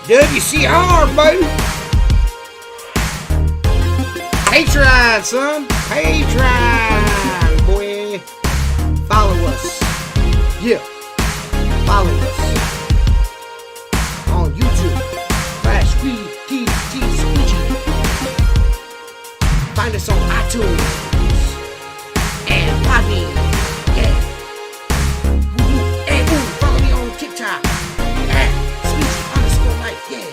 WCR, baby. Patreon, son. Patreon, boy. Follow us. Yeah. Follow us on YouTube. Squeegee. Find us on iTunes and Podbean. Yeah. And follow me on TikTok at Squeegee_life. Yeah.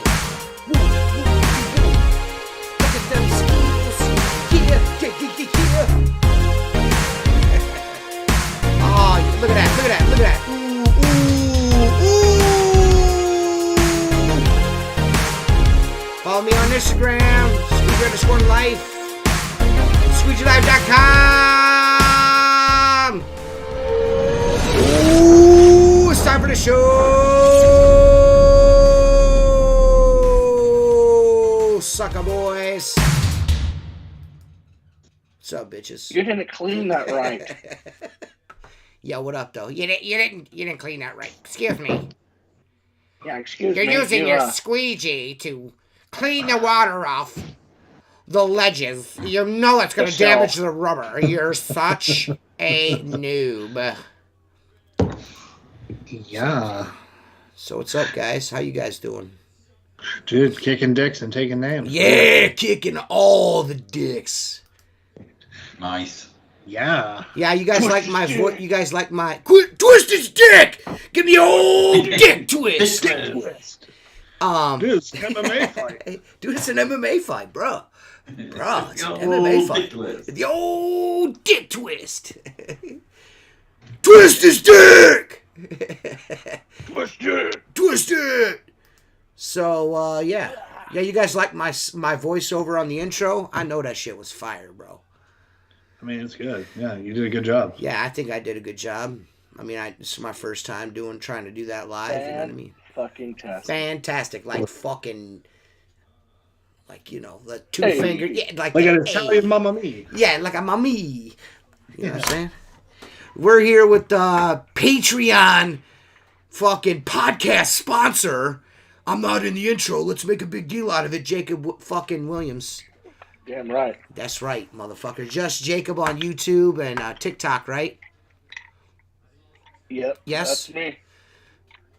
Look at them skills. Yeah. Oh, look at that. Follow me on Instagram, Squeegee_life, SqueegeeLive.com. Ooh, it's time for the show. Sucker boys. What's up, bitches? You didn't clean that right. Yo, what up, though? You didn't clean that right. Excuse me. Yeah, excuse me. You're using your squeegee to clean the water off the ledges. You know it's going to damage the rubber. You're such a noob. Yeah. So what's up, guys? How you guys doing? Dude, kicking dicks and taking names. Yeah, kicking all the dicks. Nice. Yeah. Yeah, you guys like my voice. You guys like my twist his dick. Give me old dick twist. Dick twist. Dude, it's an MMA fight. Dude, it's an MMA fight, bro. Bro, it's an MMA fight. The old dick twist. Twist his dick. Twist it. So, yeah. Yeah, you guys like my voiceover on the intro? I know that shit was fire, bro. I mean, it's good. Yeah, you did a good job. Yeah, I think I did a good job. I mean, this is my first time trying to do that live. You know what I mean? Fantastic. Like fucking, like, you know, the two finger. Yeah, like an Italian Mamma Mia. Yeah, like a mamma. You know what I'm saying? We're here with the Patreon fucking podcast sponsor. I'm not in the intro. Let's make a big deal out of it. Jacob fucking Williams. Damn right. That's right, motherfucker. Just Jacob on YouTube and TikTok, right? Yep. Yes? That's me.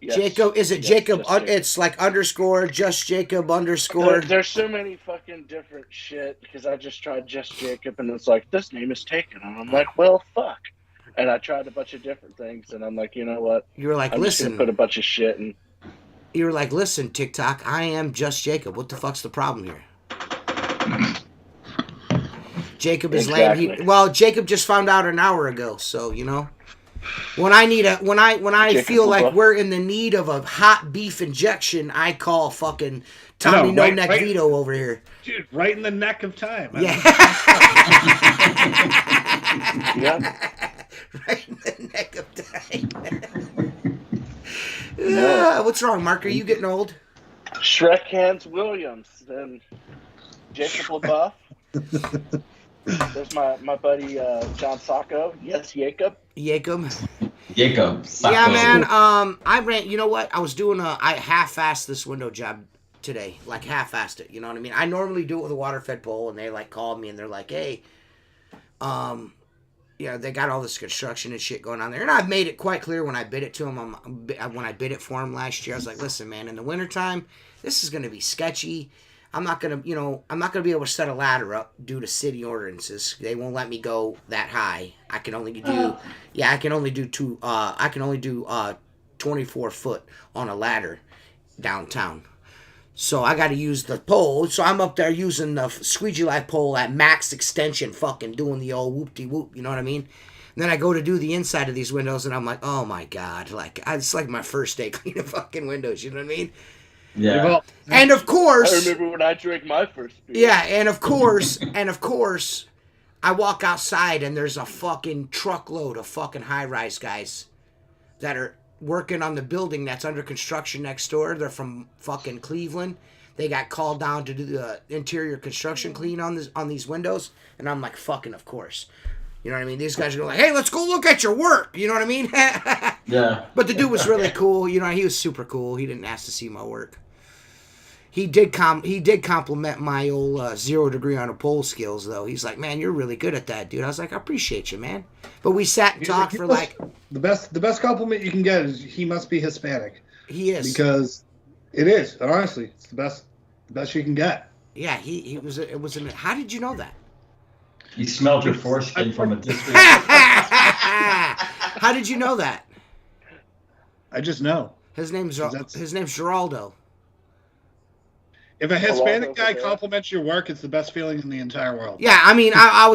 Yes. Jacob, is it Jacob? It's like underscore, just Jacob underscore. There's so many fucking different shit because I just tried just Jacob and it's like, this name is taken. And I'm like, well, fuck. And I tried a bunch of different things and I'm like, you know what? You were like, I'm listen. just gonna put a bunch of shit in. You were like, listen, TikTok, I am just Jacob. What the fuck's the problem here? Jacob is exactly. lame. Jacob just found out an hour ago, so you know. When I feel like we're in the need of a hot beef injection, I call fucking Tommy No Neck Vito over here. Dude, right in the neck of time. Yeah. Yep. Right in the neck of time. What's wrong, Mark? Are you getting old? Shrek Hands Williams, then Jacob LaBeouf. There's my buddy John Sacco. Yes, Jacob. Jacob. Sacco. Yeah, man. I ran. You know what? I was doing I half-assed this window job today. Like half-assed it. You know what I mean? I normally do it with a water-fed pole, and they like called me and they're like, "Hey, yeah, they got all this construction and shit going on there." And I've made it quite clear when I bid it to them. When I bid it for them last year, I was like, "Listen, man, in the wintertime, this is going to be sketchy. I'm not gonna be able to set a ladder up due to city ordinances. They won't let me go that high. I can only do 24 foot on a ladder downtown. So I got to use the pole. So I'm up there using the Squeegee Life pole at max extension, fucking doing the old whoop-de-whoop. You know what I mean? And then I go to do the inside of these windows, and I'm like, oh my god, like it's like my first day cleaning fucking windows. You know what I mean? Yeah. And of course, I remember when I drank my first beer. Yeah, and of course, I walk outside and there's a fucking truckload of fucking high-rise guys that are working on the building that's under construction next door. They're from fucking Cleveland. They got called down to do the interior construction clean on these windows, and I'm like, fucking, of course. You know what I mean? These guys are like, hey, let's go look at your work. You know what I mean? Yeah. But the dude was really cool. You know, he was super cool. He didn't ask to see my work. He did compliment my old 0 degree on a pole skills, though. He's like, man, you're really good at that, dude. I was like, I appreciate you, man. But we sat and talked for like... The best compliment you can get is he must be Hispanic. He is. Because it is. Honestly, it's the best you can get. Yeah, how did you know that? You smelled your foreskin from a distance. How did you know that? I just know. His name's Geraldo. If a Hispanic guy compliments your work, it's the best feeling in the entire world. Yeah, I mean, I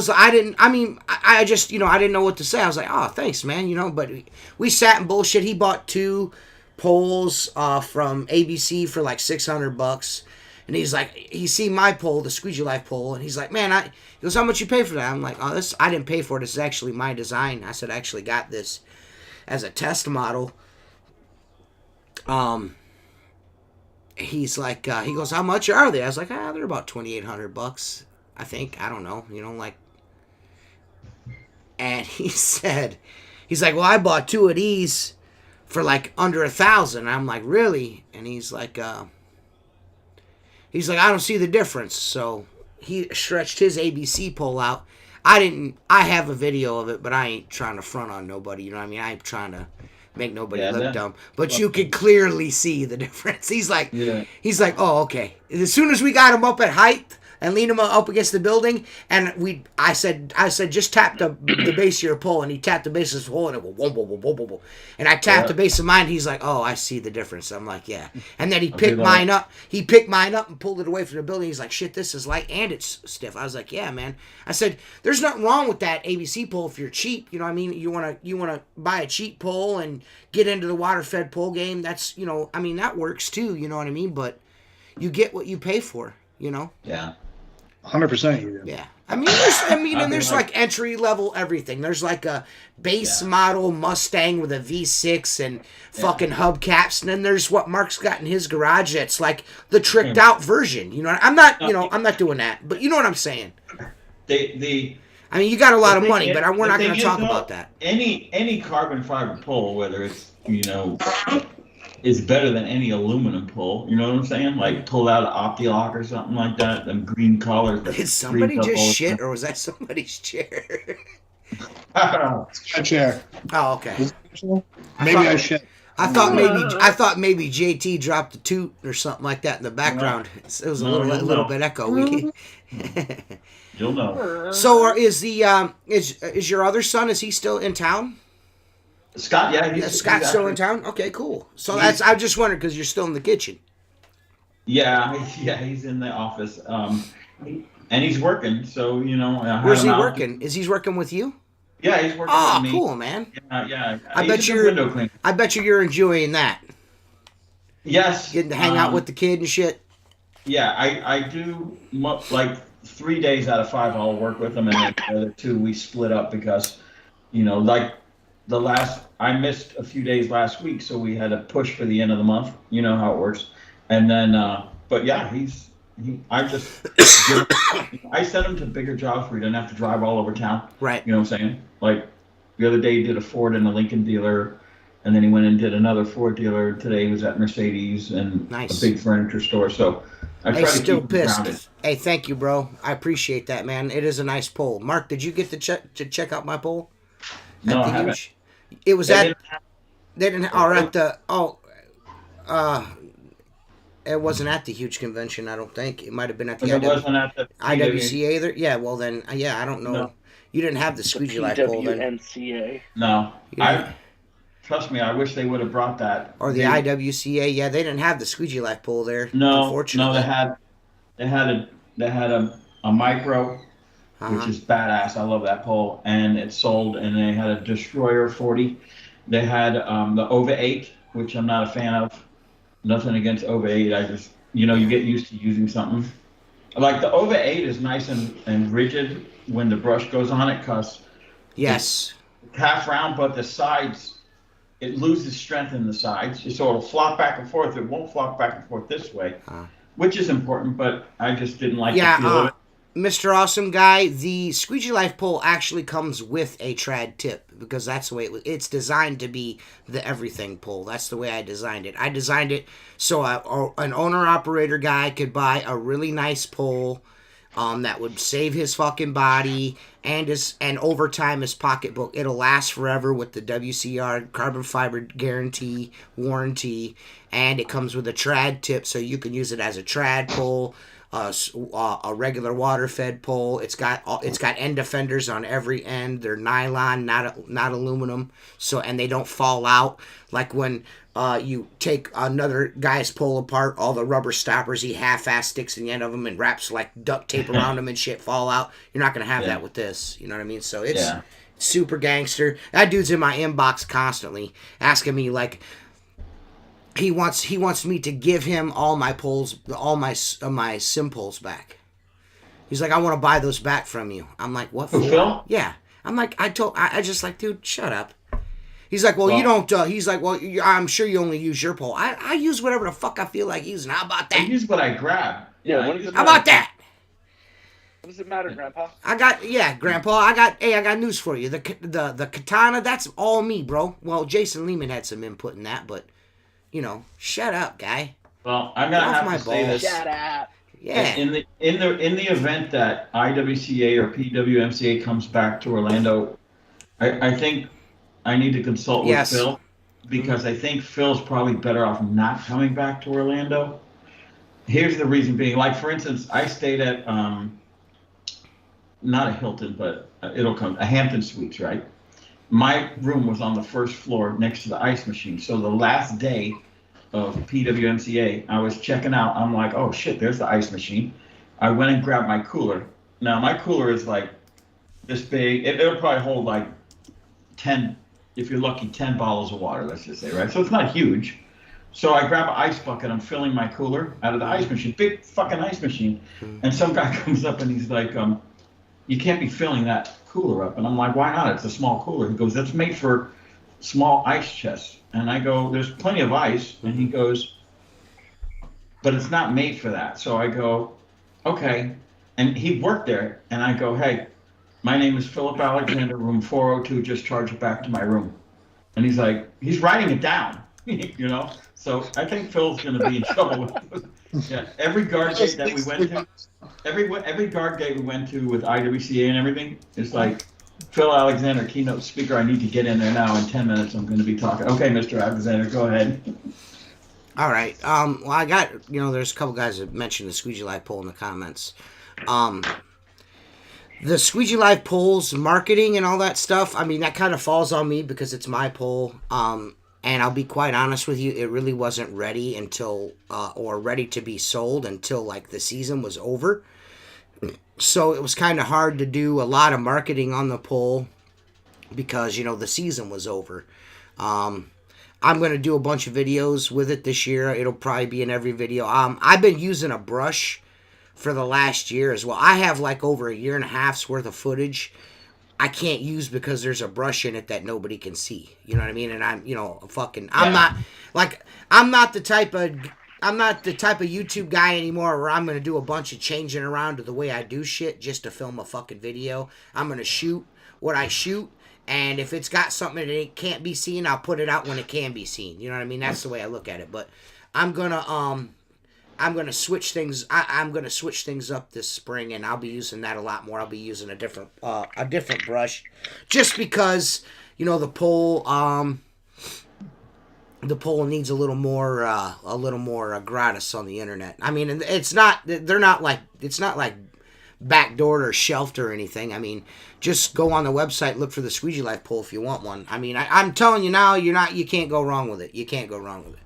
just, I didn't know what to say. I was like, oh, thanks, man, but we sat and bullshit. He bought 2 poles from ABC for like $600. And he's like, he seen my pole, the Squeegee Life pole, and he's like, man, he goes, how much you pay for that? I'm like, oh, I didn't pay for it. This is actually my design. I said, I actually got this as a test model. He's like, he goes, how much are they? I was like, they're about $2,800, I think. I don't know, And he's like, well, I bought 2 of these for like under $1,000. I'm like, really? And he's like, I don't see the difference. So he stretched his ABC pole out. I have a video of it, but I ain't trying to front on nobody. You know what I mean? I ain't trying to make nobody look dumb. But you could clearly see the difference. He's like, oh, okay. As soon as we got him up at height and leaned him up against the building, and I said, just tap the base of your pole, and he tapped the base of his pole, and it went whoa, whoa, whoa, whoa, whoa, whoa. And I tapped the base of mine, and he's like, oh, I see the difference. I'm like, yeah. And then he picked mine up. He picked mine up and pulled it away from the building. He's like, shit, this is light and it's stiff. I was like, yeah, man. I said, there's nothing wrong with that ABC pole if you're cheap. You know what I mean? You wanna buy a cheap pole and get into the water-fed pole game. That's, that works too. You know what I mean? But you get what you pay for. Yeah. 100% you do. Yeah. There's like entry level everything. There's like a base model Mustang with a V6 and fucking hubcaps, and then there's what Mark's got in his garage that's like the tricked out version. I'm not doing that, but you know what I'm saying. You got a lot of money, but we're not going to talk about that. Any carbon fiber pole, whether it's is better than any aluminum pole. You know what I'm saying? Like pull out an OptiLock or something like that. Them green collars. Did somebody just shit, or was that somebody's chair? A chair. Oh, okay. Maybe I shit. I thought maybe JT dropped a toot or something like that in the background. It was a little bit echoey. You'll know. So is your other son? Is he still in town? Scott, Scott's still in town? Okay, cool. So I just wondered because you're still in the kitchen. Yeah, he's in the office. And he's working, so, Where's he working? Is he working with you? Yeah, he's working with me. Oh, cool, man. Yeah. I bet you're enjoying that. Yes. Getting to hang out with the kid and shit. Yeah, I do, like, 3 days out of 5 I'll work with him, and then the other 2 we split up because, like, I missed a few days last week, so we had to push for the end of the month. You know how it works. And then, but yeah, I sent him to bigger jobs where he doesn't have to drive all over town. Right. You know what I'm saying? Like the other day he did a Ford and a Lincoln dealer, and then he went and did another Ford dealer. Today he was at Mercedes and a big furniture store. So I try to keep him grounded. Hey, thank you, bro. I appreciate that, man. It is a nice pole. Mark, did you get to check out my pole? No, I haven't. It was it wasn't at the huge convention, I don't think. It might have been at the IWCA either. Yeah, well then, I don't know. No. You didn't have the Squeegee Life pole then. NCA. No. Trust me, I wish they would have brought that. Or the IWCA, yeah, they didn't have the Squeegee Life pole there. No, unfortunately. No, they had a micro. Which is badass. I love that pole. And it sold, and they had a Destroyer 40. They had the OVA 8, which I'm not a fan of. Nothing against OVA 8. I just, you get used to using something. Like the OVA 8 is nice and rigid when the brush goes on it because yes, it's half round, but the sides, it loses strength in the sides. So it'll flop back and forth. It won't flop back and forth this way, which is important, but I just didn't like the feel of it. Mr. Awesome Guy, the Squeegee Life pole actually comes with a trad tip because that's the way it's designed to be the everything pole. That's the way I designed it. I designed it so an owner-operator guy could buy a really nice pole that would save his fucking body and over time his pocketbook. It'll last forever with the WCR carbon fiber guarantee warranty, and it comes with a trad tip so you can use it as a trad pole. A regular water fed pole. It's got end defenders on every end. They're nylon, not aluminum. So and they don't fall out like when you take another guy's pole apart. All the rubber stoppers he half-ass sticks in the end of them and wraps like duct tape around them and shit fall out. You're not gonna have that with this. You know what I mean? So it's super gangster. That dude's in my inbox constantly asking me like. He wants me to give him all my poles, all my sim poles back. He's like, I want to buy those back from you. I'm like, what for? Phil? Yeah. I'm like, I just like, dude, shut up. He's like, well, you don't. He's like, well, I'm sure you only use your pole. I use whatever the fuck I feel like using. How about that? I use what I grab. Yeah. How about that? What does it matter, Grandpa? Grandpa. I got news for you. The katana, that's all me, bro. Well, Jason Lehman had some input in that, but. You know, shut up, guy. Well, I'm gonna have to say this. Shut up. Yeah. In the event that IWCA or PWMCA comes back to Orlando, I think I need to consult with Phil because I think Phil's probably better off not coming back to Orlando. Here's the reason being, like for instance, I stayed at not a Hilton, but a Hampton Suites, right? My room was on the first floor next to the ice machine. So the last day of PWMCA, I was checking out. I'm like, oh shit, there's the ice machine. I went and grabbed my cooler. Now my cooler is like this big. It'll probably hold like 10, if you're lucky, 10 bottles of water, let's just say, right? So it's not huge. So I grab an ice bucket. I'm filling my cooler out of the ice machine, big fucking ice machine. And some guy comes up and he's like, you can't be filling that cooler up. And I'm like, why not? It's a small cooler. He goes, that's made for small ice chests. And I go, there's plenty of ice. And he goes, but it's not made for that. So I go, okay. And he worked there. And I go, hey, my name is Philip Alexander, room 402. Just charge it back to my room. And he's like, he's writing it down, you know? So I think Phil's going to be in trouble with yeah, every guard gate that we went to, every guard gate we went to with IWCA and everything, it's like, Phil Alexander, keynote speaker, I need to get in there now. In 10 minutes, I'm going to be talking. Okay, Mr. Alexander, go ahead. All right. Well, I got, there's a couple guys that mentioned the Squeegee Live poll in the comments. The Squeegee Live polls, marketing and all that stuff, I mean, that kind of falls on me because it's my poll. And I'll be quite honest with you, it really wasn't ready until, or ready to be sold until like the season was over. So it was kind of hard to do a lot of marketing on the pole because, the season was over. I'm going to do a bunch of videos with it this year. It'll probably be in every video. I've been using a brush for the last year as well. I have like over a year and a half's worth of footage I can't use because there's a brush in it that nobody can see. You know what I mean? And I'm not the type of YouTube guy anymore where I'm going to do a bunch of changing around to the way I do shit just to film a fucking video. I'm going to shoot what I shoot, and if it's got something that it can't be seen, I'll put it out when it can be seen. You know what I mean? That's the way I look at it. But I'm going to switch things. I'm going to switch things up this spring, and I'll be using that a lot more. I'll be using a different brush just because, the pole needs a little more gratis on the internet. I mean, it's not like backdoored or shelved or anything. I mean, just go on the website, look for the Squeegee Life pole if you want one. I mean, I'm telling you now, you can't go wrong with it. You can't go wrong with it.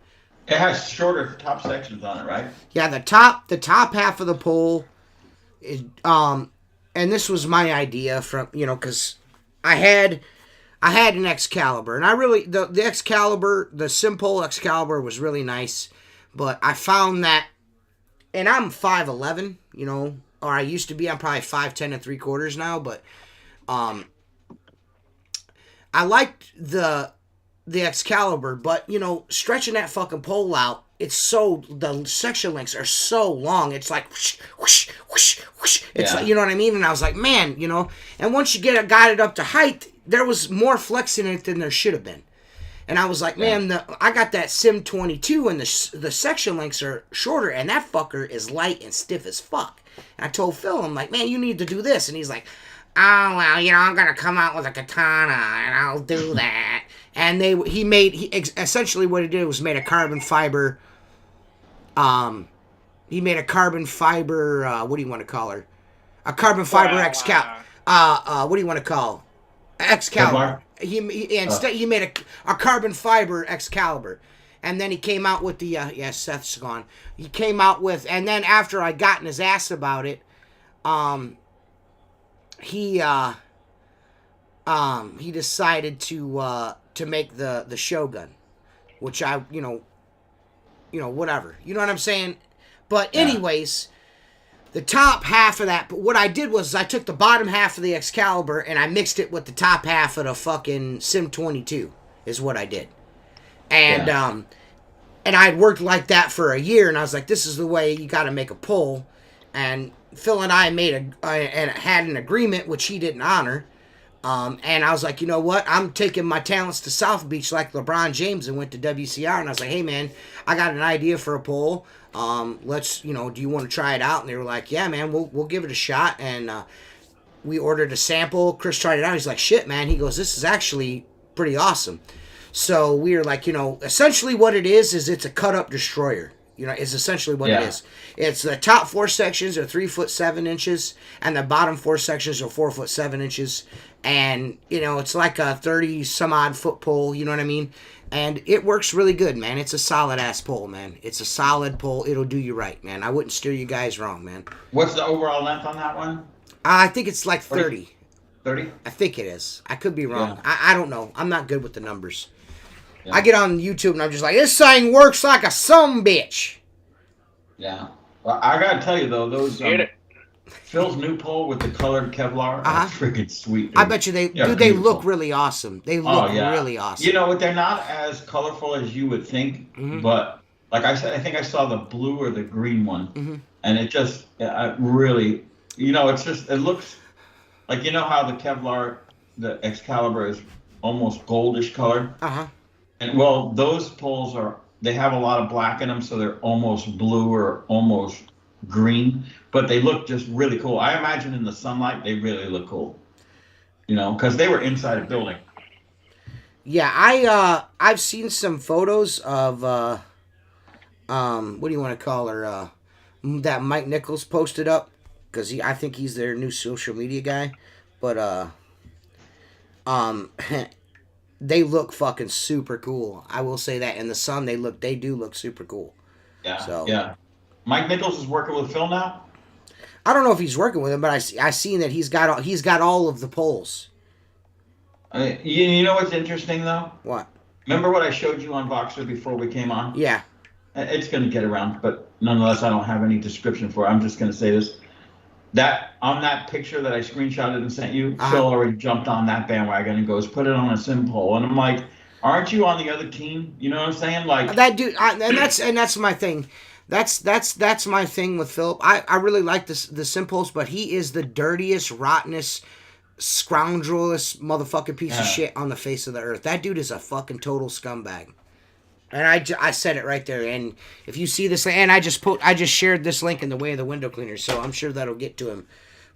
It has shorter top sections on it, right? Yeah, the top half of the pole is, and this was my idea from, because I had an Excalibur, and I really, the Excalibur, the Simpole Excalibur was really nice, but I found that, and I'm 5'11", or I used to be, I'm probably 5'10" and 3/4 now, but, I liked the Excalibur, but, stretching that fucking pole out the section lengths are so long. It's like whoosh, whoosh, whoosh, whoosh. It's Yeah. like, you know what I mean? And I was like, man, and once you got it up to height, there was more flex in it than there should have been. And I was like, man, I got that Sim 22 and the section lengths are shorter, and that fucker is light and stiff as fuck. And I told Phil, I'm like, man, you need to do this. And he's like, oh, well, I'm going to come out with a katana and I'll do that. And essentially what he did was made a carbon fiber, he made a carbon fiber, what do you want to call her? A carbon fiber what do you want to call? Excalibur. He made a carbon fiber Excalibur, and then he came out with the Seth's gone. He came out with, and then after I gotten his ass about it, he decided to make the Shogun, which I whatever, you know what I'm saying. But anyways, the top half of that, but what I did was I took the bottom half of the Excalibur and I mixed it with the top half of the fucking Sim 22 is what I did. And and I had worked like that for a year, and I was like, this is the way you got to make a pull. And Phil and I had an agreement, which he didn't honor. And I was like, you know what? I'm taking my talents to South Beach like LeBron James and went to WCR. And I was like, hey, man, I got an idea for a poll. Let's, do you want to try it out? And they were like, yeah, man, we'll give it a shot. And we ordered a sample. Chris tried it out. He's like, shit, man. He goes, this is actually pretty awesome. So we were like, essentially what it is it's a cut-up destroyer. Is essentially what it is. It's the top 4 sections are 3'7" and the bottom 4 sections are 4'7". And, it's like a 30 some odd foot pole, you know what I mean? And it works really good, man. It's a solid ass pole, man. It's a solid pole. It'll do you right, man. I wouldn't steer you guys wrong, man. What's the overall length on that one? I think it's like 30. 30? I think it is. I could be wrong. Yeah. I don't know. I'm not good with the numbers. Yeah. I get on YouTube and I'm just like, this thing works like a sumbitch. Yeah. Well, I gotta tell you though, those Phil's new pole with the colored Kevlar are freaking sweet. Dude. I bet you they look really awesome. They look really awesome. You know what? They're not as colorful as you would think, but like I said, I think I saw the blue or the green one, and it just really, it looks like, how the Kevlar, the Excalibur is almost goldish colored. And well, those poles they have a lot of black in them, so they're almost blue or almost green, but they look just really cool. I imagine in the sunlight they really look cool, because they were inside a building. Yeah, I've seen some photos of what do you want to call her, that Mike Nichols posted up, because I think he's their new social media guy, but they look fucking super cool. I will say that in the sun they do look super cool. Yeah. So yeah. Mike Nichols is working with Phil now? I don't know if he's working with him, but I seen that he's got all of the poles. You know what's interesting though? What? Remember what I showed you on Voxer before we came on? Yeah. It's going to get around, but nonetheless, I don't have any description for it. I'm just going to say this. That on that picture that I screenshotted and sent you, Phil already jumped on that bandwagon and goes, put it on a sim pole. And I'm like, aren't you on the other team? You know what I'm saying? Like that dude, and that's my thing. That's my thing with Philip. I really like the Simples, but he is the dirtiest, rottenest, scoundrelest motherfucking piece of shit on the face of the earth. That dude is a fucking total scumbag. And I said it right there. And if you see this, and I just shared this link in the way of the window cleaner, so I'm sure that'll get to him.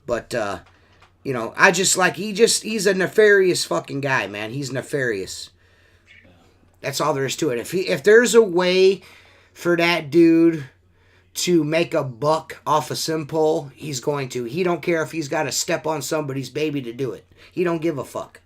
But I just like he's a nefarious fucking guy, man. He's nefarious. That's all there is to it. If there's a way for that dude to make a buck off a sim pole, he's going to. He don't care if he's got to step on somebody's baby to do it. He don't give a fuck.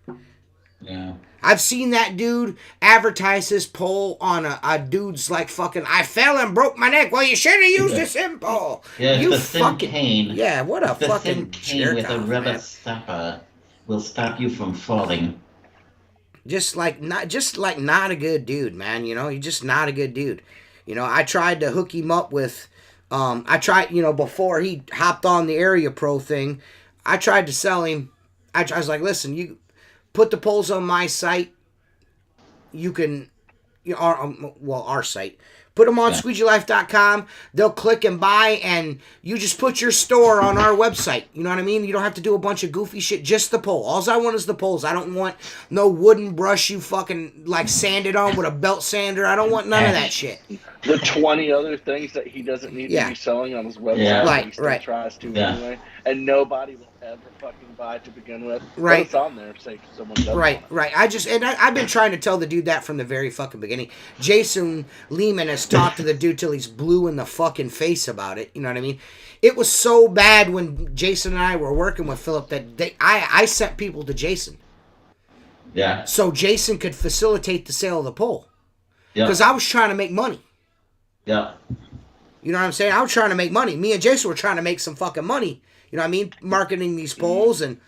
Yeah. I've seen that dude advertise his pole on a dude's like fucking, I fell and broke my neck. Well, you should have used a sim pole. Yeah, you the fucking cane. Yeah, what a the fucking cane with a rubber stopper will stop you from falling. Just like not a good dude, man. You're just not a good dude. I tried to hook him up with, before he hopped on the Area Pro thing, I tried to sell him. I was like, listen, you put the poles on my site. You can, our site. Put them on squeegeelife.com. They'll click and buy, and you just put your store on our website. You know what I mean? You don't have to do a bunch of goofy shit. Just the pole. All I want is the poles. I don't want no wooden brush you fucking like sanded on with a belt sander. I don't want none of that shit. The 20 other things that he doesn't need to be selling on his website. Right, he still tries to anyway. And nobody will ever fucking buy it to begin with. Right. But it's on there, say someone does. Right. I've been trying to tell the dude that from the very fucking beginning. Jason Lehman has talked to the dude till he's blue in the fucking face about it. You know what I mean? It was so bad when Jason and I were working with Philip that I sent people to Jason. Yeah. So Jason could facilitate the sale of the pole. Yeah. Because I was trying to make money. Yeah. You know what I'm saying? I was trying to make money. Me and Jason were trying to make some fucking money. You know what I mean? Marketing these poles and,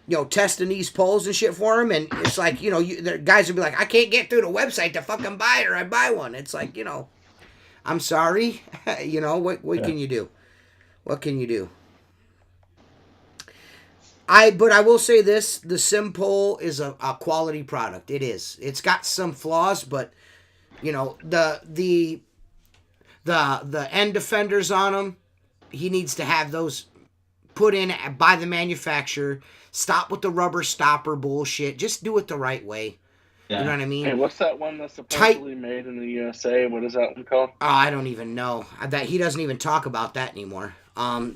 you know, testing these poles and shit for them. And it's like, you know, the guys would be like, I can't get through the website to fucking buy it or I buy one. It's like, you know, I'm sorry. You know, what can you do? What can you do? But I will say this, the Sim pole is a quality product. It is. It's got some flaws, but, you know, the end defenders on them, he needs to have those put in by the manufacturer. Stop with the rubber stopper bullshit. Just do it the right way. Yeah. You know what I mean? Hey, what's that one that's supposedly made in the USA? What is that one called? Oh, I don't even know. That he doesn't even talk about that anymore. Tighten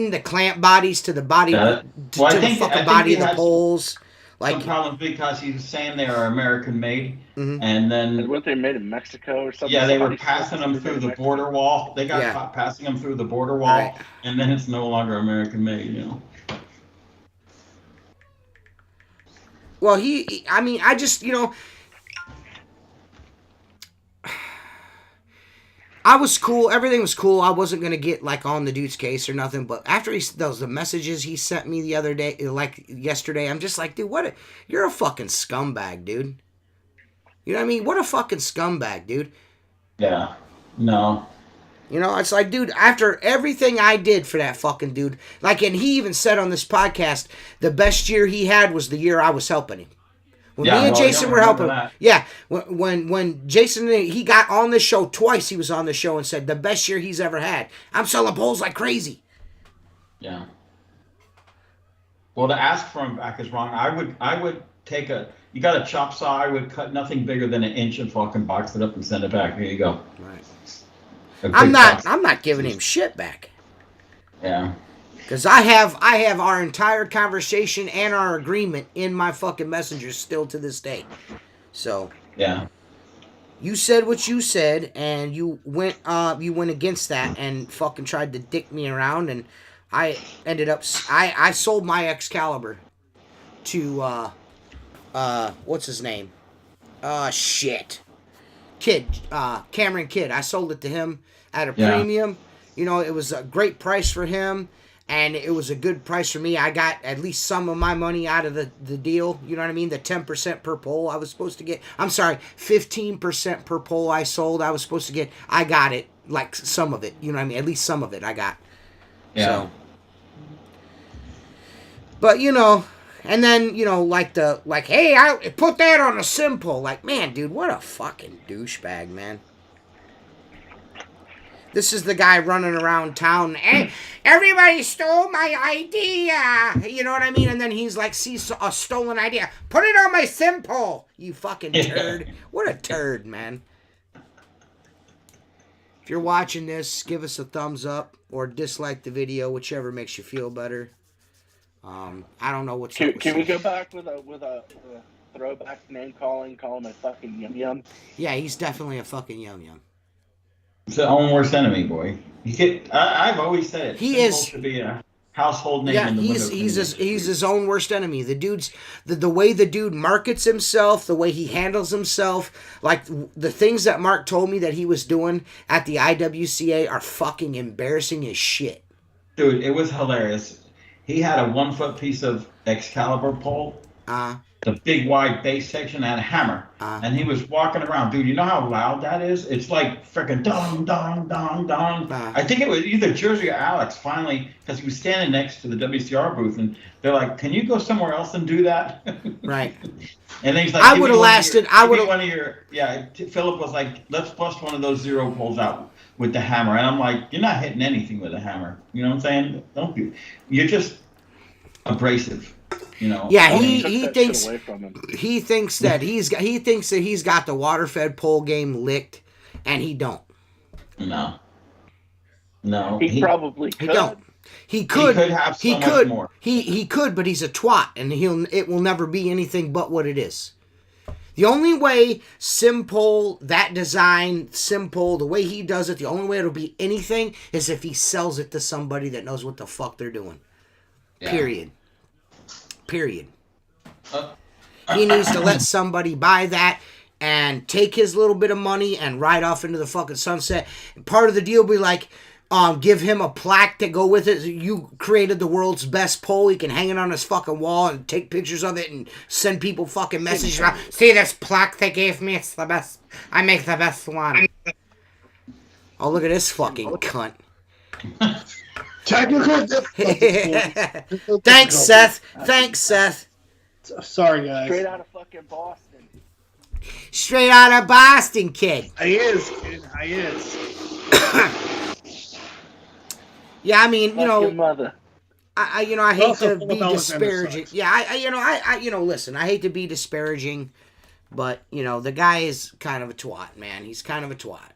the clamp bodies to the body to the fucking body of the poles. Like some problem because he was saying they are American made, mm-hmm. and then weren't they made in Mexico or something? Yeah, they were passing them through the border wall. They got caught passing them through the border wall, and then it's no longer American made. You know. Well, I just, you know, I was cool. Everything was cool. I wasn't going to get, like, on the dude's case or nothing. But after the messages he sent me the other day, like, yesterday, I'm just like, dude, you're a fucking scumbag, dude. You know what I mean? What a fucking scumbag, dude. Yeah. No. You know, it's like, dude, after everything I did for that fucking dude, like, and he even said on this podcast, the best year he had was the year I was helping him. When me and Jason were helping, when Jason, he got on the show twice, he was on the show and said the best year he's ever had. I'm selling poles like crazy. Yeah. Well, to ask for him back is wrong. I would take you got a chop saw, I would cut nothing bigger than an inch and fucking box it up and send it back. Here you go. Right. I'm not giving him shit back. Yeah. Because I have our entire conversation and our agreement in my fucking messengers still to this day. So yeah, you said what you said, and you went against that and fucking tried to dick me around, and I ended up I sold my Excalibur to what's his name? Shit. Cameron Kidd. I sold it to him at a premium. You know, it was a great price for him. And it was a good price for me. I got at least some of my money out of the deal. You know what I mean? The 10% per pole I was supposed to get. I'm sorry, 15% per pole I sold I was supposed to get. I got it. Like some of it. You know what I mean? At least some of it I got. Yeah. So. But, you know, and then, you know, hey, I put that on a sim pole. Like, man, dude, what a fucking douchebag, man. This is the guy running around town. Hey, everybody stole my idea. You know what I mean? And then he's like, see a stolen idea. Put it on my sim pole. You fucking turd. What a turd, man. If you're watching this, give us a thumbs up or dislike the video, whichever makes you feel better. I don't know what's Can we go back with a throwback name calling, call him a fucking yum yum? Yeah, he's definitely a fucking yum yum. It's the own worst enemy, boy. I've always said it. He is should be a household name. Yeah, in the he's his own worst enemy. The dude's the way the dude markets himself, the way he handles himself, like the things that Mark told me that he was doing at the IWCA are fucking embarrassing as shit. Dude, it was hilarious. He had a 1 foot piece of Excalibur pole. The big wide base section and a hammer. And he was walking around. Dude, you know how loud that is? It's like freaking dong, dong, dong, dong. I think it was either Jersey or Alex finally, because he was standing next to the WCR booth, and they're like, can you go somewhere else and do that? Right. And then he's like, I give would me have one of lasted. your- I give would me have. one of your, yeah. Philip was like, let's bust one of those zero poles out with the hammer. And I'm like, you're not hitting anything with a hammer. You know what I'm saying? Don't be. You're just abrasive. You know. Yeah, Well, he took he that shit thinks away from him. he thinks that he's got the water fed pole game licked, and he don't. No. No. He probably He could. don't. He could. He could have so He much could. more. He could, but he's a twat, and it will never be anything but what it is. The only way Simpole, that design, Simpole, the way he does it, the only way it'll be anything is if he sells it to somebody that knows what the fuck they're doing. Yeah. Period. He needs to let somebody buy that and take his little bit of money and ride off into the fucking sunset. Part of the deal will be like, give him a plaque to go with it. You created the world's best pole. He can hang it on his fucking wall and take pictures of it and send people fucking messages around. See this plaque they gave me? It's the best. I make the best one. Oh, look at this fucking cunt. Technical difficulties. Thanks, Seth. Thanks, Seth. Sorry, guys. Straight out of fucking Boston. Straight out of Boston, kid. I is, kid. I is. Yeah, I mean, Fuck your mother. I hate Also to full be of Alabama disparaging. sucks. Yeah, listen, I hate to be disparaging, but, the guy is kind of a twat, man. He's kind of a twat.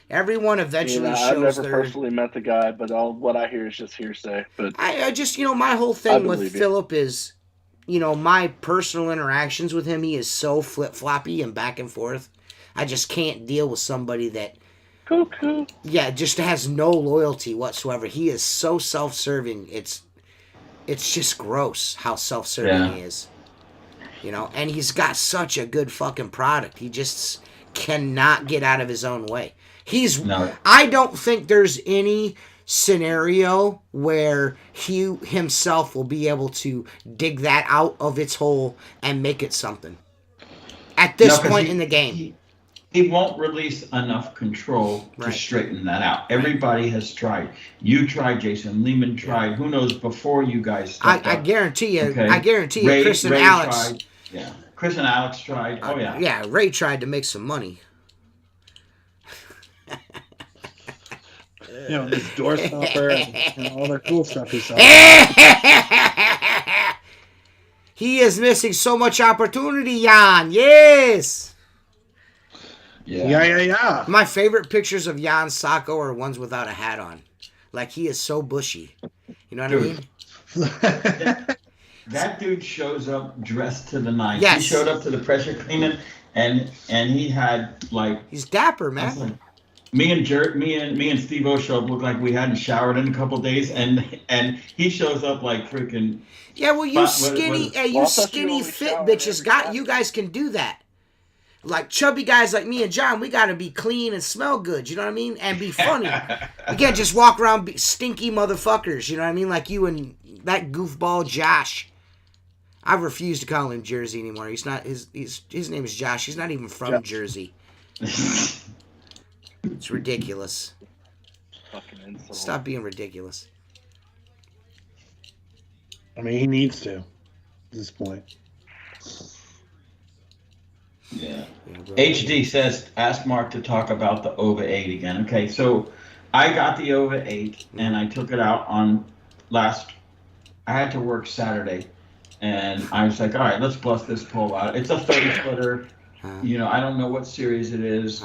Everyone eventually I've shows never their... personally met the guy, but what I hear is just hearsay. But I just, my whole I thing with believe you. Philip is, my personal interactions with him, he is so flip-floppy and back and forth. I just can't deal with somebody that... cuckoo. Yeah, just has no loyalty whatsoever. He is so self-serving. It's just gross how self-serving he is. And he's got such a good fucking product. He just cannot get out of his own way. No. I don't think there's any scenario where he himself will be able to dig that out of its hole and make it something. At this point in the game. He won't release enough control to straighten that out. Everybody has tried. You tried, Jason. Lehman tried. Who knows before you guys stepped I up. guarantee you. Okay. I guarantee you, Chris and Ray Alex. Tried. Yeah. Chris and Alex tried. Oh, yeah. Yeah, Ray tried to make some money. This door stopper and all the cool stuff he saw. He is missing so much opportunity, Jan. Yes. Yeah. My favorite pictures of Jan Sacco are ones without a hat on. Like, he is so bushy. You know what I mean? That dude shows up dressed to the nines. Yes. He showed up to the pressure cleaning, and he had He's dapper, man. like, me and Steve O show up looked like we hadn't showered in a couple days, and he shows up like freaking. Yeah, well, you What- skinny, what- you Well, I thought you skinny only fit showered bitches every you guys can do that. Like chubby guys like me and John, we got to be clean and smell good. You know what I mean? And be funny. You can't just walk around stinky motherfuckers. You know what I mean? Like you and that goofball Josh. I refuse to call him Jersey anymore. He's not. His name is Josh. He's not even from Jersey. It's ridiculous. Fucking insult. Stop being ridiculous. I mean, he needs to at this point. Yeah. bro. HD says, ask Mark to talk about the over 8 again. Okay, so I got the over 8 and I took it out on I had to work Saturday and I was like, all right, let's bust this pole out. It's a 30-footer. I don't know what series it is.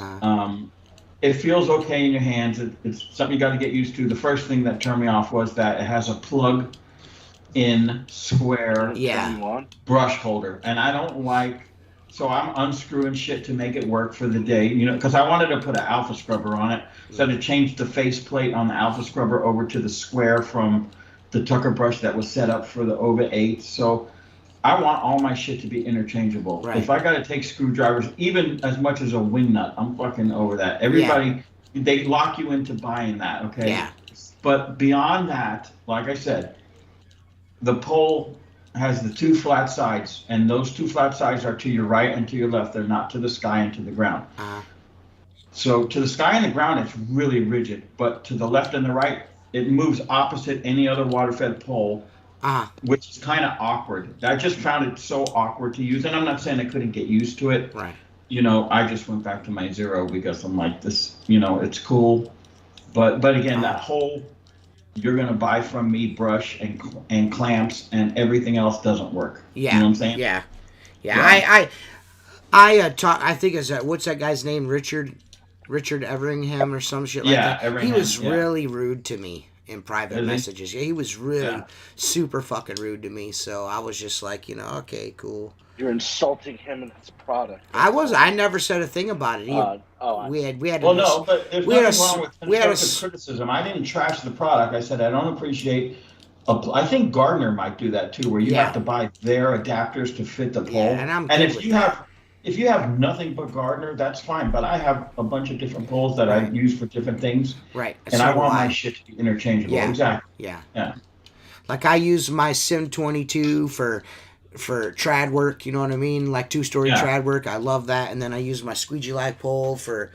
It feels okay in your hands. It's something you got to get used to. The first thing that turned me off was that it has a plug-in square brush holder. And I don't like... So I'm unscrewing shit to make it work for the day, because I wanted to put an alpha scrubber on it. So I had to change the faceplate on the alpha scrubber over to the square from the Tucker brush that was set up for the over 8. So I want all my shit to be interchangeable. Right. If I got to take screwdrivers, even as much as a wing nut, I'm fucking over that. Everybody, they lock you into buying that, okay? Yeah. But beyond that, like I said, the pole has the 2 flat sides, and those 2 flat sides are to your right and to your left. They're not to the sky and to the ground. So to the sky and the ground, it's really rigid, but to the left and the right, it moves opposite any other water-fed pole which is kind of awkward. I just found it so awkward to use, and I'm not saying I couldn't get used to it. Right. I just went back to my zero because I'm like this. It's cool, but again, that whole you're gonna buy from me brush and clamps and everything else doesn't work. Yeah. You know what I'm saying? Yeah. I think it's what's that guy's name? Richard Everingham or some shit like that. Everingham, He was really rude to me in private messages. Yeah, he was really Yeah. super fucking rude to me. So I was just like, okay, cool. You're insulting him and his product. I never said a thing about it. We had. Well, no, but there's nothing wrong with we had constructive criticism. I didn't trash the product. I said I don't appreciate. I think Gardner might do that too, where you have to buy their adapters to fit the pole. Yeah, and if you have nothing but Gardner, that's fine. But I have a bunch of different poles that I use for different things. Right. And I want my shit to be interchangeable. Yeah. Exactly. Yeah. Like I use my Sim 22 for trad work, you know what I mean? Like 2-story trad work. I love that. And then I use my Squeegee light pole for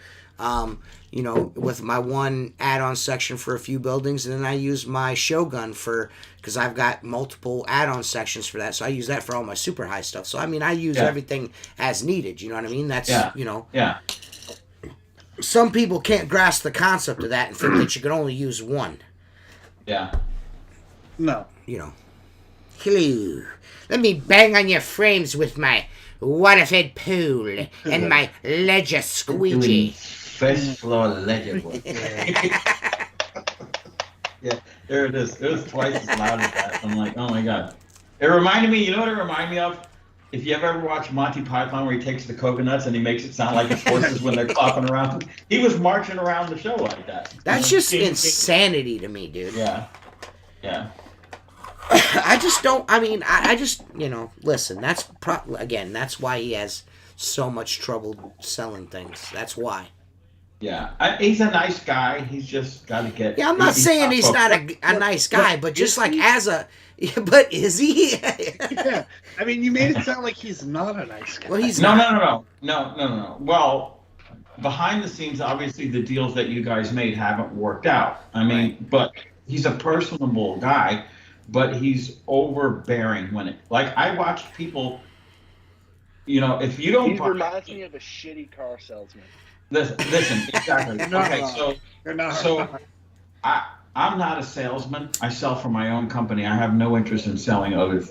with my one add-on section for a few buildings, and then I use my Shogun because I've got multiple add-on sections for that, so I use that for all my super high stuff. So I mean, I use everything as needed. You know what I mean? That's Some people can't grasp the concept of that and think that you can only use one. Yeah. No. Hello. Let me bang on your frames with my water-fed pool and my ledger squeegee. First floor ledger work. Yeah, there it is. It was twice as loud as that. I'm like, oh my god. It reminded me, you know what it reminded me of? If you ever watch Monty Python where he takes the coconuts and he makes it sound like it's horses when they're clopping around. He was marching around the show like that. That's just insanity to me, dude. Yeah. I just don't, I just, listen, that's that's why he has so much trouble selling things. That's why. Yeah, he's a nice guy. He's just got to get. Yeah, I'm not saying he's not a nice guy, but just like but is he? Yeah, I mean, you made it sound like he's not a nice guy. Well, he's not. No. Well, behind the scenes, obviously, the deals that you guys made haven't worked out. I mean, but he's a personable guy, but he's overbearing when I watch people. If you don't. He reminds me of a shitty car salesman. Listen, exactly. I'm not a salesman. I sell for my own company. I have no interest in selling other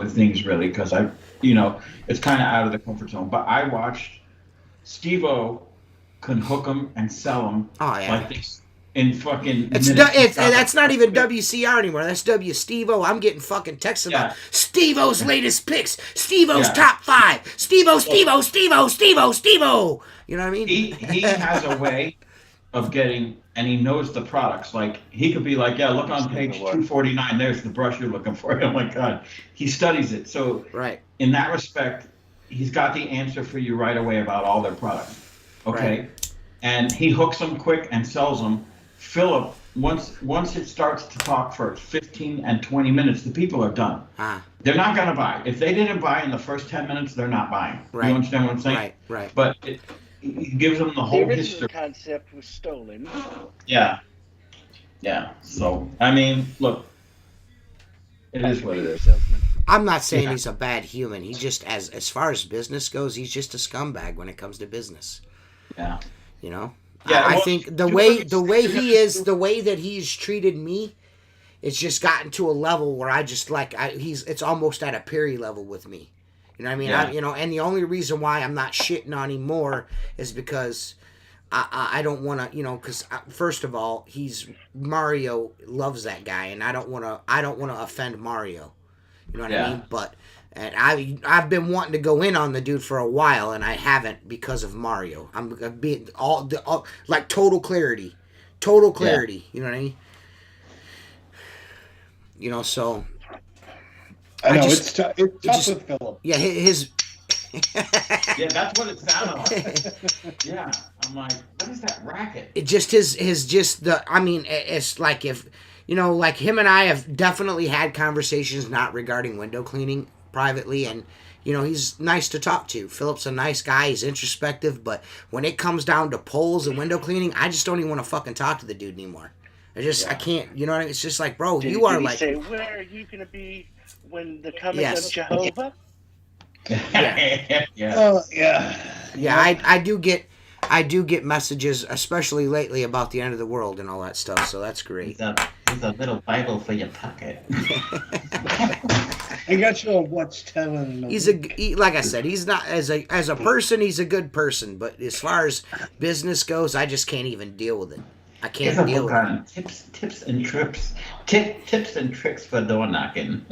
things really because it's kind of out of the comfort zone. But I watched Steve-O can hook them and sell them like this in fucking. That's not even WCR anymore. That's W Steve-O. I'm getting fucking texts about Steve-O's latest picks. Steve-O's top 5. Steve-O. You know what I mean? He has a way of getting, and he knows the products. Like he could be like, look on page 249. There's the brush you're looking for. Oh my god, he studies it. So in that respect, he's got the answer for you right away about all their products. Okay, and he hooks them quick and sells them. Philip, once it starts to talk for 15 and 20 minutes, the people are done. They're not going to buy. If they didn't buy in the first 10 minutes, they're not buying. Right. You understand what I'm saying? Right. But it gives them the whole history. The concept was stolen. Yeah. So, I mean, look, it is what it is. I'm not saying he's a bad human. He just, as far as business goes, he's just a scumbag when it comes to business. Yeah. Yeah, I think the way the way that he's treated me, it's just gotten to a level where I just it's almost at a Perry level with me. You know what I mean? Yeah. And the only reason why I'm not shitting on him more is because I don't want to, because first of all, Mario loves that guy, and I don't want to offend Mario. You know what I mean? And I've been wanting to go in on the dude for a while, and I haven't because of Mario. I'm being all like total clarity. You know what I mean? So. I know it's tough with Philip. Yeah, his. Yeah, that's what it sounded like. Yeah, I'm like, what is that racket? It just it's like if like him and I have definitely had conversations not regarding window cleaning privately, and he's nice to talk to. Philip's a nice guy. He's introspective, but when it comes down to poles and window cleaning, I just don't even want to fucking talk to the dude anymore. I can't. You know what I mean? It's just like, bro, Did you are he like. say, where are you going to be when the coming Yes. of Jehovah? Yeah. Yeah. Oh yeah. Yeah, I do get messages, especially lately, about the end of the world and all that stuff. So that's great. He's a little Bible for your pocket. I got you a watchtower. Like I said, he's not as a person. He's a good person, but as far as business goes, I just can't even deal with it. I Here's can't a deal book with it. on tips and tricks. Tips and tricks for door knocking.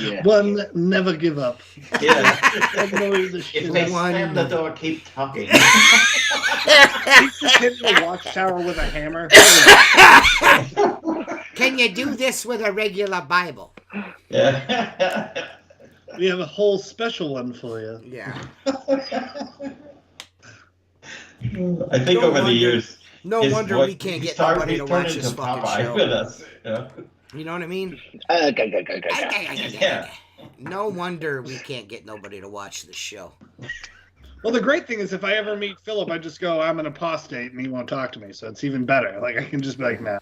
Yeah. One, never give up. Yeah. Ignore the If shit. they One- slam the door, keep talking. He's just hitting a watchtower with a hammer. Can you do this with a regular Bible? Yeah. We have a whole special one for you. Yeah. I think No over the wonder- years. No his wonder voice- we can't he get started- nobody he to turned watch this into fucking Popeye show. with us. Yeah. You know what I mean? Yeah. No wonder we can't get nobody to watch the show. Well, the great thing is if I ever meet Philip, I just go, I'm an apostate, and he won't talk to me. So it's even better. Like, I can just be like, nah,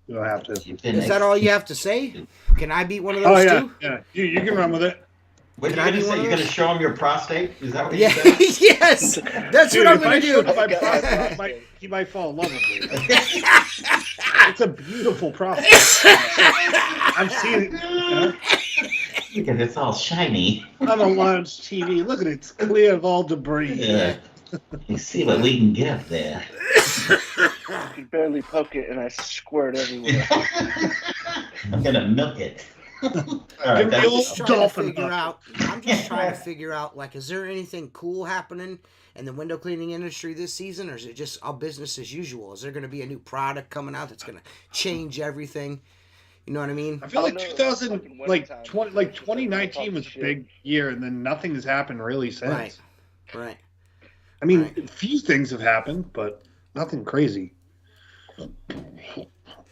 you don't have to. Is that all you have to say? Can I beat one of those Oh, yeah. too? Yeah. You can run with it. What are Can you I going be to one say? of You're going to those? show him your prostate? Is that what Yeah. you said? Yes. That's Dude, what I'm if gonna I do. showed my prostate, he might fall in love with me. It's a beautiful prostate. I'm seeing it. You know? Look at it, it's all shiny. On a large TV. Look at it. It's clear of all debris. Yeah. You see what we can get up there. I can barely poke it and I squirt everywhere. I'm going to milk it. All Give right, me that's a little Just trying to dolphin figure huff. out. I'm just trying to figure out, like, is there anything cool happening in the window cleaning industry this season, or is it just all business as usual? Is there going to be a new product coming out that's going to change everything? You know what I mean? I feel like Oh, no, 2000, fucking like wintertime. 20, like 2019 was a big year, and then nothing has happened really since. Right. Right. I mean, Right. a few things have happened, but nothing crazy.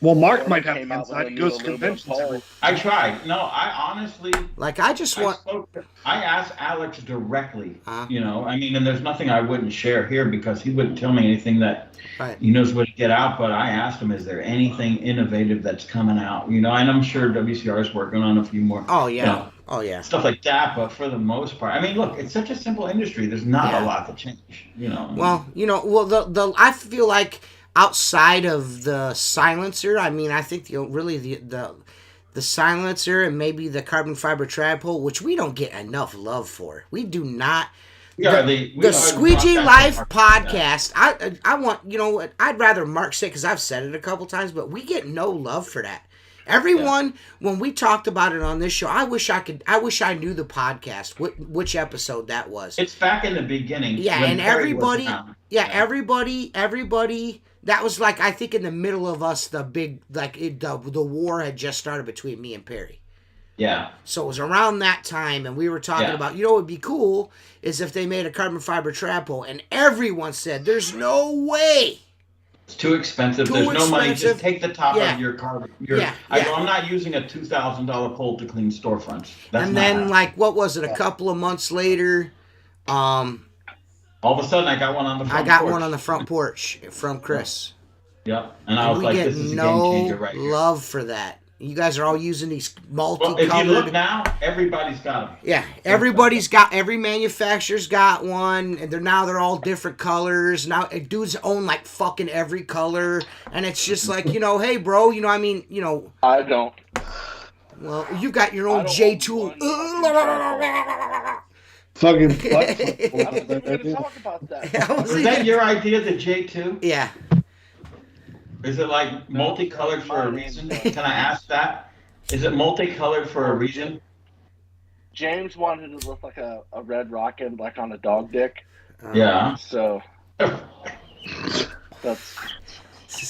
Well, Mark might have Came the out with inside. a He new goes to aluminum conventions. pole. I tried. No, I honestly, Like, I just want. I asked Alex directly, Uh-huh. you know, I mean, and there's nothing I wouldn't share here because he wouldn't tell me anything that Right. he knows what to get out, but I asked him, is there anything innovative that's coming out? You know, and I'm sure WCR is working on a few more. Oh, you yeah. know, Oh, yeah. stuff like that, but for the most part, I mean, look, it's such a simple industry. There's not Yeah. a lot to change, you know. Well, the I feel like outside of the silencer, I mean, I think the silencer and maybe the carbon fiber tripod, which we don't get enough love for. We do not. we are The we are Squeegee broadcast Life market. podcast. I want, you know what? I'd rather Mark say, because I've said it a couple times, but we get no love for that. Everyone, when we talked about it on this show, I wish I knew the podcast, which episode that was. It's back in the beginning. Yeah, when and Perry was everybody, around. everybody. That was like, I think in the middle of us, the big, like the war had just started between me and Perry. Yeah. So it was around that time, and we were talking about, what would be cool is if they made a carbon fiber trapole, and everyone said, "There's no way." It's too expensive. Too There's no money. expensive. Just take the top Yeah. of your car. I go, I'm not using a $2,000 pole to clean storefronts. That's And not then, happening. like, what was it? A couple of months later, All of a sudden, I got one on the front I got porch. one on the front porch from Chris. Yep. And I And was we like, get this is a no game changer right here. love for that. You guys are all using these Well, if you multicolored. look now, everybody's got them. Yeah, every manufacturer's got one, and they're all different colors. Now dudes own like fucking every color, and it's just like, hey bro, I don't. well, you got your own I don't J own tool. one Fucking I don't think we're going to talk about that. Was that your idea, the J2? Yeah. Is it like multicolored for a reason? Can I ask that? Is it multicolored for a reason? James wanted to look like a red rocket, like on a dog dick. Yeah. So that's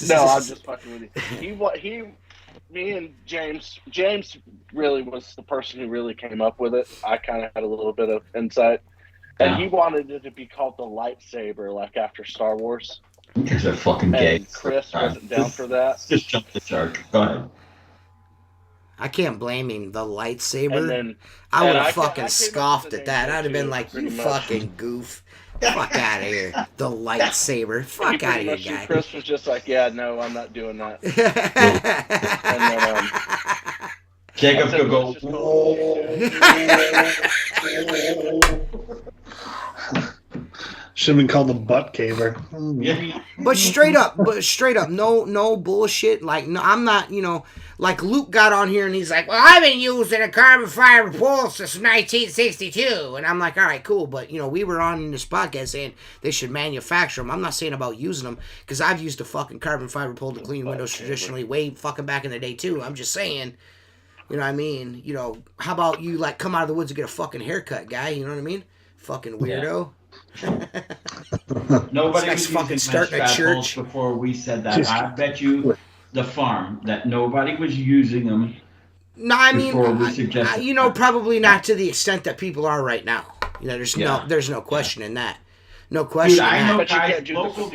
no. I'm just fucking with you. Me and James really was the person who really came up with it. I kind of had a little bit of insight, and he wanted it to be called the lightsaber, like after Star Wars. You guys are fucking gay. And Chris wasn't down for that. Just jump the shark. Go ahead. I can't blame him. The And lightsaber. then I would and have I fucking came up with scoffed the at that. name I'd have been too, like, pretty you much. fucking goof. Fuck out of here. The lightsaber. Fuck out of here, guy. Chris was just like, yeah, no, I'm not doing that. And then, Jacob could go. Should have been called the butt caver. Yeah. But straight up, no bullshit. Like, no, I'm not, like Luke got on here and he's like, well, I've been using a carbon fiber pole since 1962. And I'm like, all right, cool. But, we were on in this podcast saying they should manufacture them. I'm not saying about using them because I've used a fucking carbon fiber pole to clean windows traditionally way fucking back in the day too. I'm just saying, you know what I mean? How about you like come out of the woods and get a fucking haircut, guy? You know what I mean? Fucking weirdo. Nobody This guy's was fucking using starting a mesh church. poles before we said that. I bet you the farm that nobody was using them. No, I mean, before we suggested probably not to the extent that people are right now. There's no question in that. No question. Dude, I know But you guys, can't do local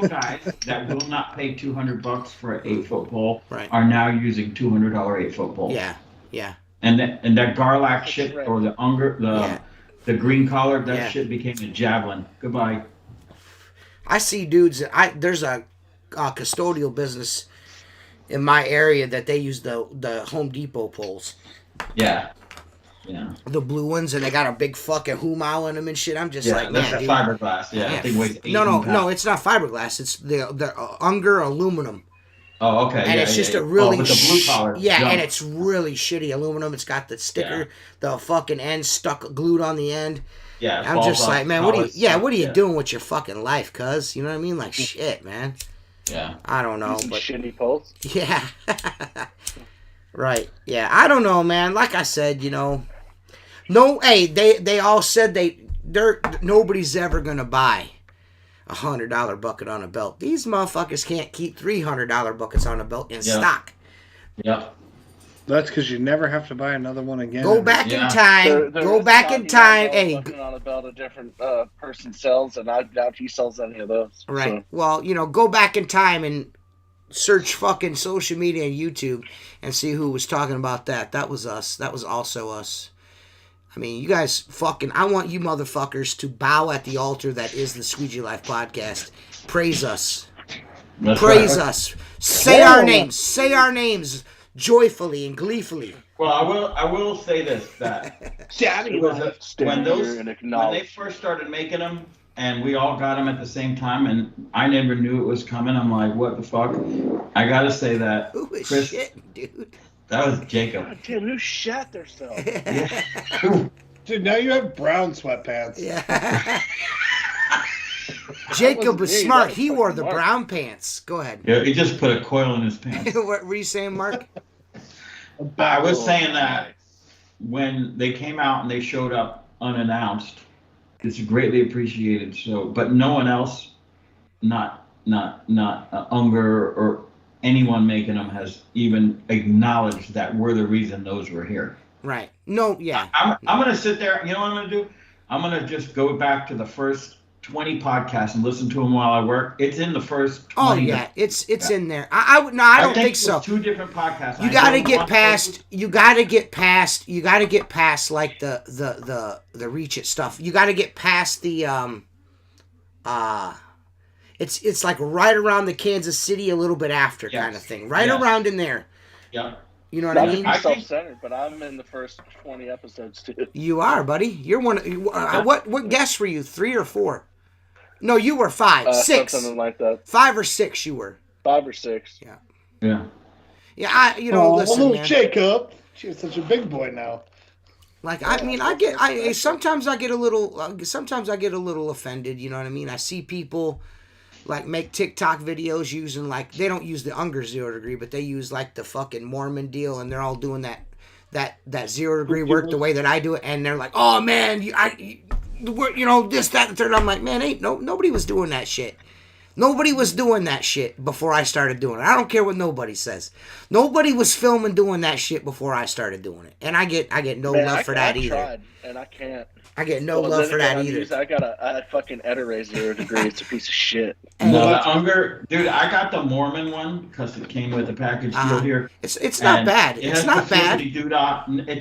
guys that will not pay $200 for an 8-foot pole Right. are now using $200 8-foot poles. Yeah. And that garlic shit right. or the unger Yeah. the green collar, that Yeah. shit became a javelin. Goodbye. I see dudes. There's a custodial business in my area that they use the Home Depot poles, Yeah. the blue ones, and they got a big fucking humal in them and shit. I'm just like, that's man, the dude. fiberglass. Yeah, I think it weighs 18 No, pounds. it's not fiberglass. It's the Unger aluminum. Oh, okay. And it's just a really with the blue collar. and it's really shitty aluminum. It's got the sticker, the fucking end glued on the end. Yeah. I'm just like, man, what are you Yeah. doing with your fucking life, cuz? You know what I mean? Like, shit, man. Yeah. I don't know, Using but shitty poles. yeah. Right. Yeah, I don't know, man. Like I said, no, hey, they all said nobody's ever going to buy $100 bucket on a belt. These motherfuckers can't keep $300 buckets on a belt in stock. Yep. That's because you never have to buy another one again. Go back in Yeah. time. Go back in time. Hey, Bucket on a belt a different person sells, and I doubt he sells any of those. right. So. Well, go back in time and search fucking social media and YouTube and see who was talking about that. That was us. That was also us. I mean, you guys fucking... I want you motherfuckers to bow at the altar that is the Squeegee Life podcast. Praise us. That's Praise right. us. Say our names. Say our names joyfully and gleefully. Well, I will say this, that Daddy it was stand when here and they acknowledge. first started making them, and we all got them at the same time, and I never knew it was coming. I'm like, what the fuck? I gotta say that, Who is Chris, shit, dude? that was Jacob. God damn, who shat themselves? Yeah. Dude, now you have brown sweatpants. Yeah. Jacob was me, smart. that was He wore fucking the Mark. brown pants. Go ahead. Yeah, he just put a coil in his pants. What were you saying, Mark? I was saying that when they came out and they showed up unannounced, it's greatly appreciated. So, but no one else, not Unger or anyone making them has even acknowledged that we're the reason those were here. Right. No, yeah. I'm gonna sit there. You know what I'm gonna do? I'm gonna just go back to the first 20 podcasts and listen to them while I work. It's in the first 20. Oh, yeah. It's in there. I don't think so. It's 2 different podcasts. You gotta get past. You gotta get past like the reach it stuff. You gotta get past the It's like right around the Kansas City, a little bit after kind of thing. Right around in there. Yeah. You know what I mean? Not self-centered, but I'm in the first 20 episodes too. You are, buddy. You're one. What guess were you? 3 or 4? No, you were 5, 6, Something like that. 5 or 6. You were 5 or 6. Yeah. Yeah. Listen, little man. Jacob. She's such a big boy now. Like sometimes I get a little offended. You know what I mean? I see people like make TikTok videos using like they don't use the Unger 0 degree, but they use like the fucking Mormon deal, and they're all doing that 0 degree work the way that I do it, and they're like, oh man, this, that, and the third. I'm like, man, nobody was doing that shit. Nobody was doing that shit before I started doing it. I don't care what nobody says. Nobody was filming doing that shit before I started doing it, and I get no love for that either. I tried, and I can't. I get no love for that either. I got a fucking Ettore 0 degree. It's a piece of shit. No, the Unger, dude. I got the Mormon one because it came with a package deal here. It's not bad. It's not bad. It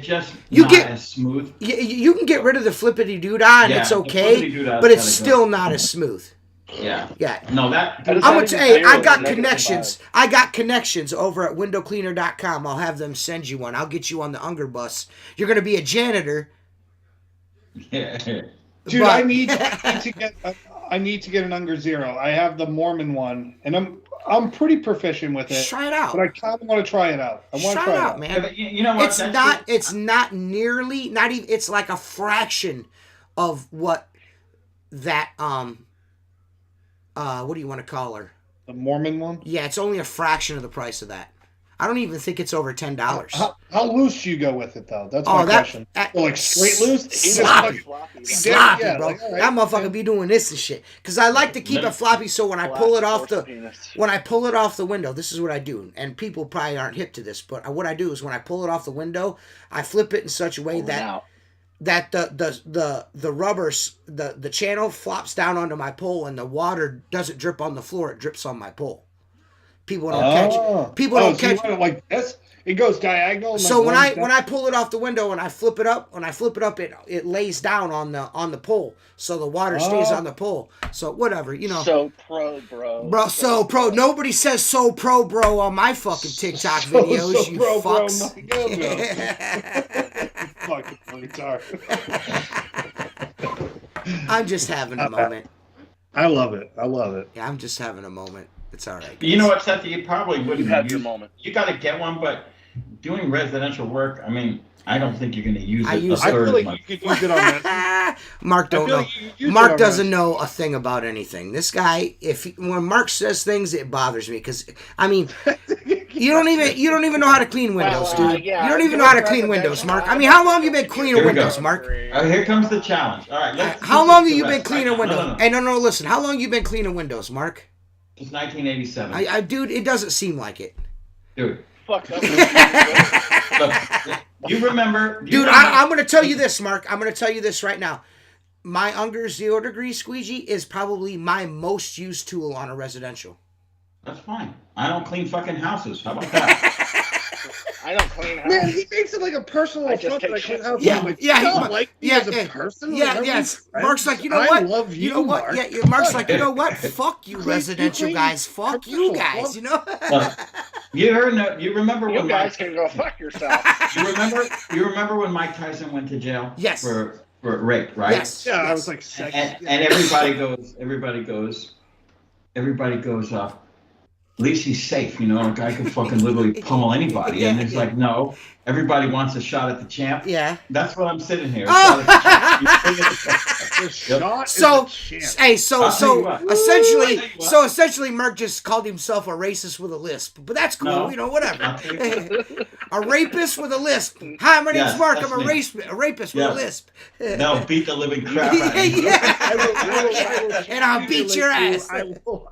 just not as smooth. You can get rid of the flippity doodah and it's okay, but it's still not as smooth. Yeah. Yeah. No, that. I'm gonna tell you, I got connections. I got connections over at windowcleaner.com. I'll have them send you one. I'll get you on the Unger bus. You're gonna be a janitor. Yeah. Dude, I need to get an Unger Zero. I have the Mormon one, and I'm pretty proficient with it. Try it out. But I kind of want to try it out. I want to try it out, man. Yeah, you know what? It's not nearly, not even. It's like a fraction of what that what do you want to call her? The Mormon one? Yeah, it's only a fraction of the price of that. I don't even think it's over $10. How loose do you go with it, though? That's my question. Like straight loose? Sloppy, bro. Right, that motherfucker be doing this and shit. Because I like to keep it floppy, so when I pull it off the window, this is what I do. And people probably aren't hip to this, but what I do is when I pull it off the window, I flip it in such a way that the rubber, the channel flops down onto my pole, and the water doesn't drip on the floor; it drips on my pole. People don't catch it. People don't catch it like this. It goes diagonal. So when I pull it off the window and I flip it up, it lays down on the pole, so the water stays on the pole. So whatever, you know. So pro, bro. Bro, so pro. Nobody says so pro, bro, on my fucking TikTok videos. So you pro, fucks. Fucking retard. I'm just having a moment. I love it. Yeah, I'm just having a moment. It's all right. You know what, Seth? You probably wouldn't have your moment. You got to get one, but doing residential work, I mean, I don't think you're going to use it. I feel like you could use it on that. Mark don't know. Mark doesn't know a thing about anything. This guy, when Mark says things, it bothers me because I mean, you don't even know how to clean windows, dude. Yeah, you don't even know how to clean windows, Mark. I mean, how long have you been cleaning windows, Mark? Here comes the challenge. All right, how long have you been cleaning windows? Hey, no, listen. How long have you been cleaning windows, Mark? It's 1987. Dude, it doesn't seem like it. Dude. Fuck up. Look, you remember... I'm going to tell you this, Mark. I'm going to tell you this right now. My Unger 0 degree squeegee is probably my most used tool on a residential. That's fine. I don't clean fucking houses. How about that? I don't clean houses. Man, he makes it like a personal affront that I clean houses. As a person. Yes. Mark's like, you know what? I love you, Mark. Mark. Yeah, Mark's like, you know what? Fuck you, residential guys. Fuck you guys. You know. You remember when you guys can go fuck yourself. You remember when Mike Tyson went to jail? Yes. For rape, right? Yes. Yeah, I was like, and everybody goes. At least he's safe, you know. A guy can fucking literally pummel anybody, and it's like, no. Everybody wants a shot at the champ. Yeah. That's what I'm sitting here. Essentially, Mark just called himself a racist with a lisp, but that's cool, no, you know, whatever. A rapist with a lisp. Hi, my name's Mark. I'm a rapist with a lisp. They'll beat the living crap out of you. And I'll beat your ass. I will.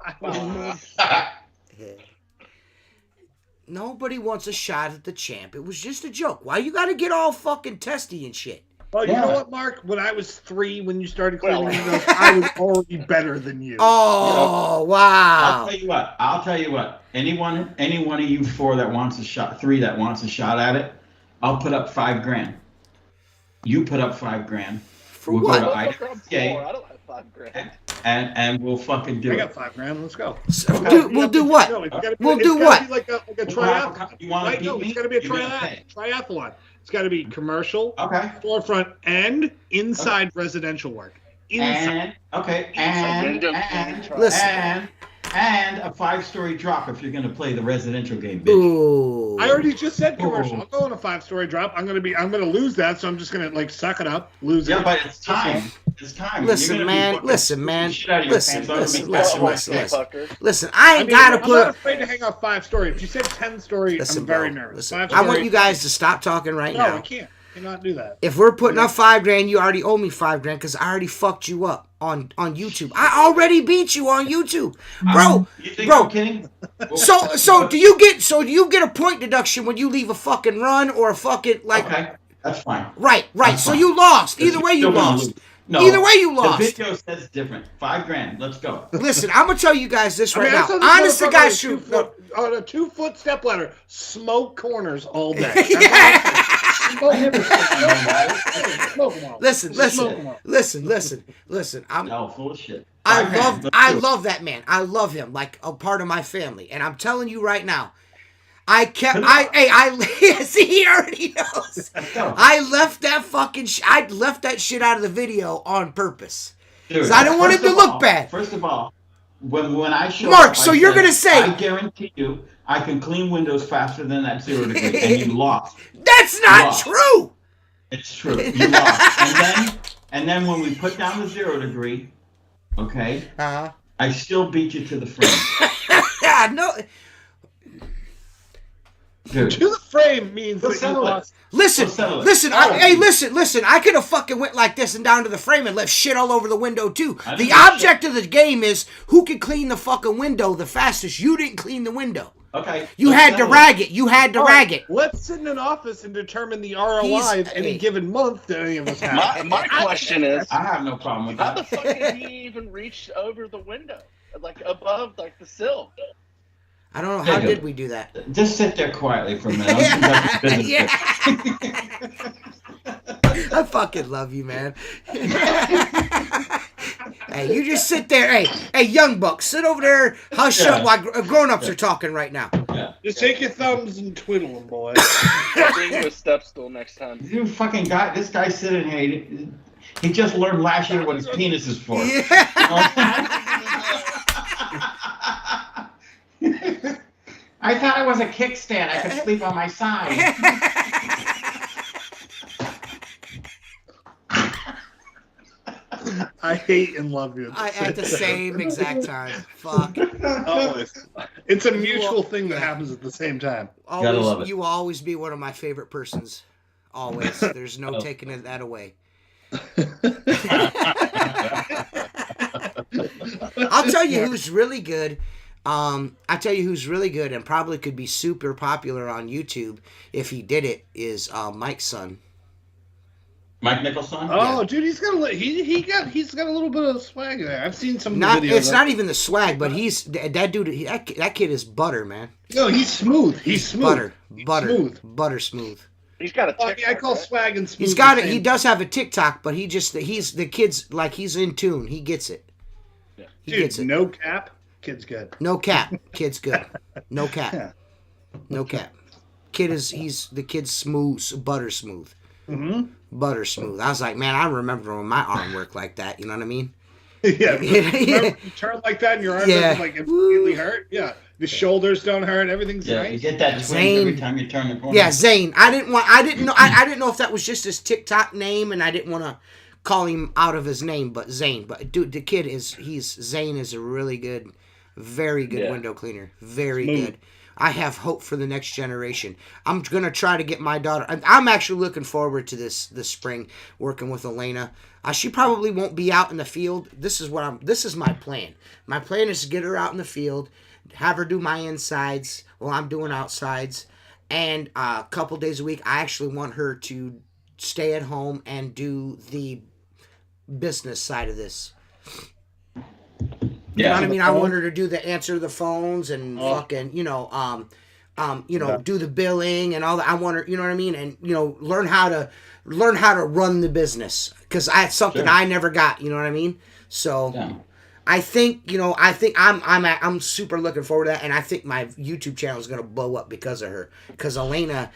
Nobody wants a shot at the champ. It was just a joke. Why you gotta get all fucking testy and shit? Well, you know what, Mark? When I was 3, when you started cleaning windows, I was already better than you. Oh, wow. I'll tell you what. Any one of you 4 that wants a shot, 3 that wants a shot at it, I'll put up $5,000. You put up $5,000. For what? I don't have $5,000. And we'll fucking do it. I got $5,000. Let's go. We'll do what? We'll do what? Like a triathlon. You want to beat me? It's got to be a triathlon. It's got to be commercial, storefront, and inside residential work. And a 5-story drop if you're going to play the residential game, bitch. Ooh. I already just said commercial. I'll go on a 5-story drop. I'm going to lose that, so I'm just going to suck it up, lose it. Yeah, but it's time. It's time. Listen, man. Listen. I ain't I'm gotta put. not afraid to hang out 5-story. If you said 10-story, I'm very nervous. I want you guys to stop talking right now. No, I can't. I cannot do that. If we're putting up $5,000, you already owe me $5,000 because I already fucked you up on YouTube. I already beat you on YouTube, bro. You think I'm kidding? So do you get a point deduction when you leave a fucking run or a fucking like? Okay. That's fine. Right. That's So fine. you lost. Either You're way, you still gonna lost. lose. No, Either way, you lost. The video says different. $5,000. Let's go. Listen, I'm gonna tell you guys this right I now. saw this Honest to motherfucker God, on a shoot. 2-foot on a 2-foot step ladder, smoke corners all day. Listen. No, full of shit. I love that man. I love him like a part of my family. And I'm telling you right now, see, he already knows. I left that shit out of the video on purpose. Because I don't want it to look bad. First of all, when I show Mark, up, so you're going to say, I guarantee you, I can clean windows faster than that 0 degree, and you lost. That's not true. It's true. You lost. And then when we put down the 0 degree, okay, I still beat you to the frame. No. Dude. To the frame means that you lost. Listen. I could have fucking went like this and down to the frame and left shit all over the window too. The object of the game is who can clean the fucking window the fastest. You didn't clean the window. Okay. You had to rag it. Let's sit in an office and determine the ROI of any given month that any of us have. My question is, I have no problem with that. How the fuck did he even reach over the window, like above, like the sill? I don't know. How did we do that? Just sit there quietly for a minute. Yeah. I fucking love you, man. Hey, you just sit there. Hey, young buck, sit over there. Hush up while grown-ups are talking right now. Yeah. Just take your thumbs and twiddle them, boy. Bring you a step stool next time. You fucking guy. This guy sitting here. He just learned last year what his penis is for. Yeah. I thought it was a kickstand. I could sleep on my side. I hate and love you. At the same exact time. Fuck. Always. It's a mutual thing that happens at the same time. Gotta love it. You will always be one of my favorite persons. Always. There's no taking that away. I'll tell you who's really good. And probably could be super popular on YouTube if he did it is Mike's son. Mike Nicholson? Oh, yeah. Dude, he's got a little bit of swag there. I've seen some videos. It's not even the swag, but that dude. That kid is butter, man. No, he's smooth. He's smooth. Butter smooth. He's got a TikTok, I call swag and smooth. He does have a TikTok, but he's the kid's like he's in tune. He gets it. Yeah. He gets it. No cap. Kid's good. No cap. Kid's good. No cap. No cap. The kid's smooth, butter smooth. Mm-hmm. Butter smooth. I was like, man, I remember when my arm worked like that. You know what I mean? Yeah. Remember you turn like that and your arm doesn't like immediately hurt? Yeah. The shoulders don't hurt. Everything's nice. You get that twinge every time you turn the corner. Yeah, Zane. I didn't know if that was just his TikTok name, and I didn't want to call him out of his name, but Zane. But dude, the kid Zane is a really good, very good window cleaner. Very good. I have hope for the next generation. I'm going to try to get my daughter. I'm actually looking forward to this spring working with Elena. She probably won't be out in the field. This is my plan. My plan is to get her out in the field, have her do my insides while I'm doing outsides, and a couple days a week I actually want her to stay at home and do the business side of this. You know what I mean? I want her to do the answer the phones and fucking, do the billing and all that. I want her, you know what I mean? And, learn how to run the business. Because that's something I never got, you know what I mean? So I think I'm super looking forward to that. And I think my YouTube channel is going to blow up because of her. Because Elena,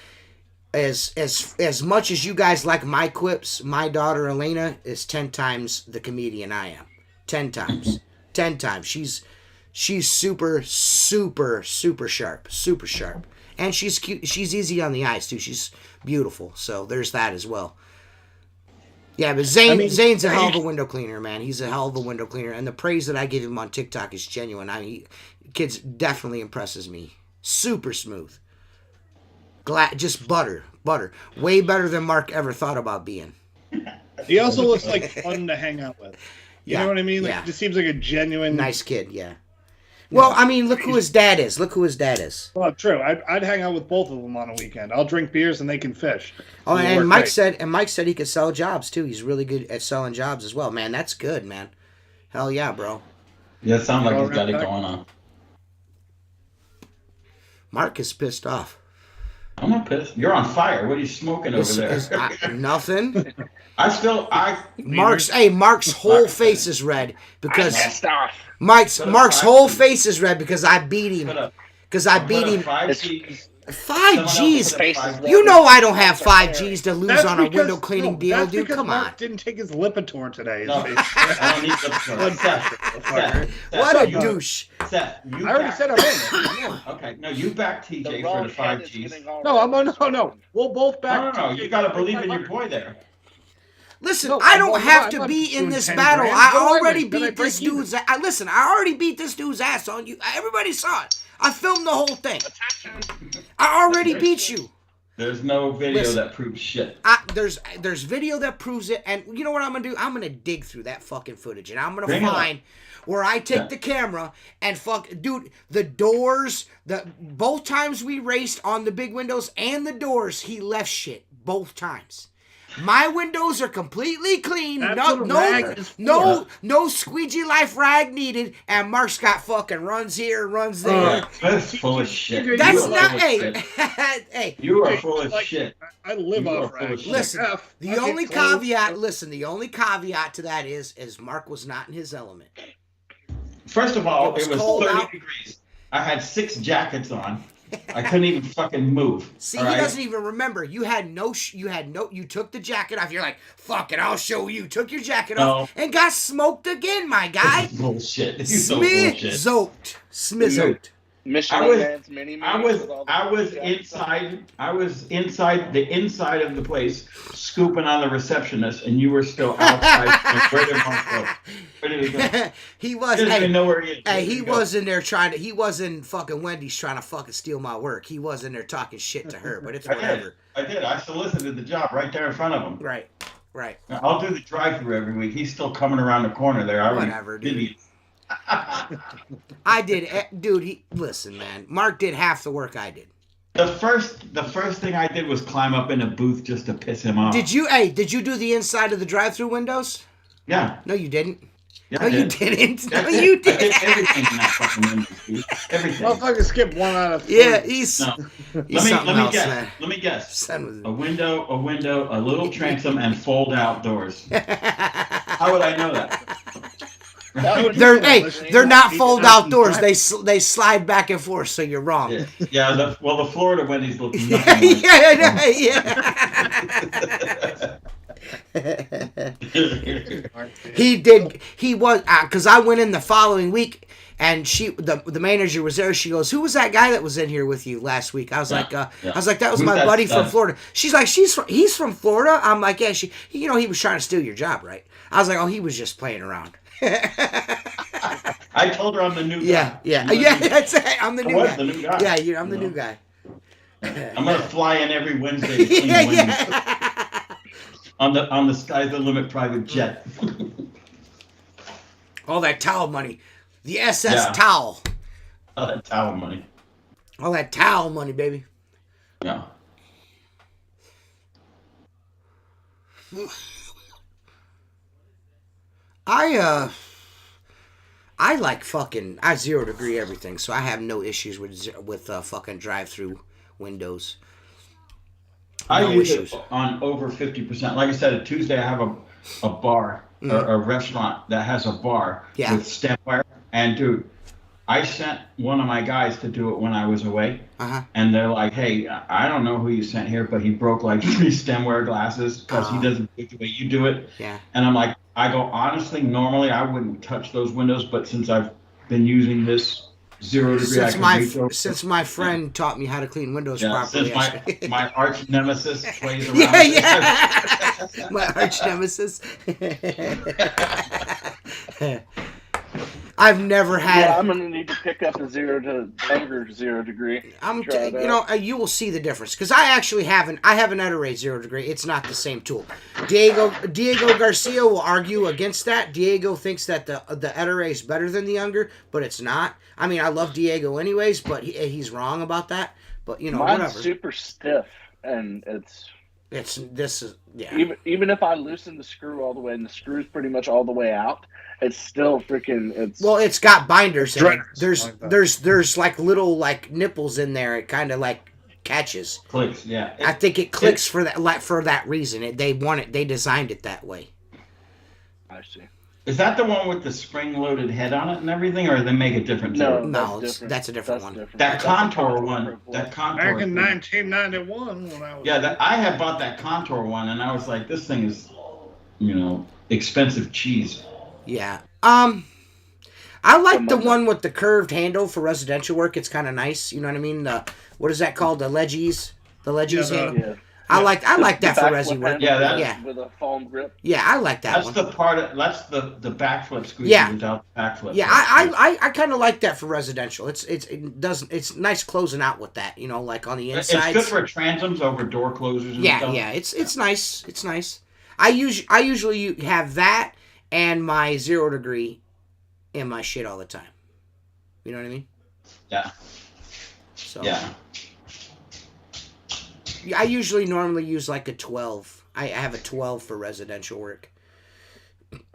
as much as you guys like my quips, my daughter Elena is 10 times the comedian I am. 10 times. 10 times. She's super, super, super sharp. Super sharp. And she's cute. She's easy on the eyes, too. She's beautiful. So there's that as well. Yeah, but Zane's a hell of a window cleaner, man. He's a hell of a window cleaner. And the praise that I give him on TikTok is genuine. Kids definitely impresses me. Super smooth. Just butter. Way better than Mark ever thought about being. He also looks like fun to hang out with. You know what I mean? Like, it just seems like a genuine... Nice kid, yeah. Well, I mean, look who his dad is. Look who his dad is. Well, true. I'd hang out with both of them on a weekend. I'll drink beers and they can fish. Oh, It'll and work Mike great. said he could sell jobs too. He's really good at selling jobs as well. Man, that's good, man. Hell yeah, bro. Yeah, it sounds like All he's got right, it back. going on. Mark is pissed off. I'm not pissed. You're on fire. What are you smoking over there? Nothing. Mark's whole face is red because Pissed off. Mark's whole face is red because I beat him. Because I beat him. 5Gs. 5Gs. You know I don't have 5Gs to lose That's on a because- window cleaning no, deal, that's dude. because Come Mark on. didn't take his Lipitor today. No, I don't need the What a douche. Seth, you I already back- said I'm in. Okay, no, you back TJ The for wrong the head is 5Gs. getting all No. We'll both back. No, you gotta believe in your boy there. Listen, No, I don't I'm have not to be in doing this 10 battle. grand. I What do I already win? Then I beat this break even. dude's. Listen, I already beat this dude's ass on you. Everybody saw it. I filmed the whole thing. I already beat you. There's no video Listen. that proves shit. There's video that proves it, and you know what I'm gonna do? I'm gonna dig through that fucking footage, and I'm gonna Bring it find where I take the camera and dude, the doors, both times we raced on the big windows and the doors, he left shit both times. My windows are completely clean. That's No, what a rag is no squeegee life rag needed. And Mark's got fucking runs here, runs there. Yeah, that's full of shit. TJ, That's You are not. full of Hey, shit. hey. You are full of Like- shit. I live You are off full of rags. shit. Listen, F, the I get only clothes. caveat. Listen, the only caveat to that is Mark was not in his element. First of all, It was it was cold 30 out. degrees. I had 6 jackets on. I couldn't even fucking move. See, all he right? doesn't even remember. You took the jacket off. You're like, fuck it, I'll show you. Took your jacket off and got smoked again, my guy. Bullshit. You're so bullshit. Smizzoked. Michelin Man's mini I was inside the inside of the place, scooping on the receptionist, and you were still outside. Where did Mark go? Where did he go? He was. He doesn't even know where he is. Hey, Where did he go? was in there he was in fucking Wendy's trying to fucking steal my work. He was in there talking shit to her, but it's whatever. I did. I solicited the job right there in front of him. Right. I'll do the drive-through every week. He's still coming around the corner there. Whatever, dude. I did, dude. Listen, man. Mark did half the work I did. The first thing I did was climb up in a booth just to piss him off. Did you do the inside of the drive-through windows? Yeah. No, you didn't. Yeah, No, I you did. didn't. No, I did. you I did didn't. everything in that fucking window, dude. Everything. Motherfucker skipped 1 out of 3. Yeah, he's No. he's something Let me else, guess. man. Let me guess. Son was- A window, a little transom, and fold-out doors. How would I know that? They're not fold out doors. They slide back and forth. So you're wrong. Yeah. The Florida Wendy's look nothing like. He did. He was because I went in the following week, and the manager was there. She goes, "Who was that guy that was in here with you last week?" I was like, "That was Who's my that buddy from stud? Florida." She's like, "He's from Florida." I'm like, "Yeah." He was trying to steal your job, right? I was like, "Oh, he was just playing around." I told her I'm the new guy. Yeah. That's it. I'm the new was guy. the new guy. Yeah, I'm the new guy. I'm gonna fly in every Wednesday to clean Yeah, windows yeah. on the Sky's the Limit private jet. All that towel money, the SS Yeah. towel. All that towel money. All that towel money, baby. Yeah. I like fucking. I 0 degree everything, so I have no issues with fucking drive-through windows. I No use issues. it on over 50%. Like I said, a Tuesday I have a bar, or a restaurant that has a bar Yeah. with stemware. And dude, I sent one of my guys to do it when I was away. Uh-huh. And they're like, hey, I don't know who you sent here, but he broke like 3 stemware glasses because he doesn't do it the way you do it. Yeah. And I'm like, honestly, normally I wouldn't touch those windows, but since I've been using this 0 degree, I can reach over. Since my friend taught me how to clean windows Yeah, properly. since my arch nemesis plays around. yeah. My arch nemesis. I've never had. Yeah, I'm gonna need to pick up the under 0 degree. You will see the difference because I actually have an Ettore 0 degree. It's not the same tool. Diego Garcia will argue against that. Diego thinks that the Ettore is better than the Unger, but it's not. I mean, I love Diego anyways, but he's wrong about that. But mine's whatever. Super stiff, and this is Even if I loosen the screw all the way, and the screw's pretty much all the way out, it's still freaking. It's got binders in it. There's like little like nipples in there. It kind of like catches. Clicks, yeah. I think it clicks for that reason. They designed it that way. I see. Is that the one with the spring-loaded head on it and everything, or they make it different? No, that's a different one. Different. That Contour one. That Contour. Back in 1991, when I was. Yeah, I had bought that Contour one, and I was like, this thing is, expensive cheese. Yeah. I like the one with the curved handle for residential work. It's kind of nice. You know what I mean? What is that called? The Leggies? The Leggies handle? Yeah. I like that for resi work. Yeah, with a foam grip. Yeah, I like that one. That's the backflip squeegee without the backflip. Yeah, I kind of like that for residential. It's nice closing out with that, like on the inside. It's good for transoms over door closers and stuff. Yeah, it's nice. It's nice. I usually have that and my 0 degree in my shit all the time. You know what I mean? Yeah. So. Yeah. I usually normally use like a 12. I have a 12 for residential work.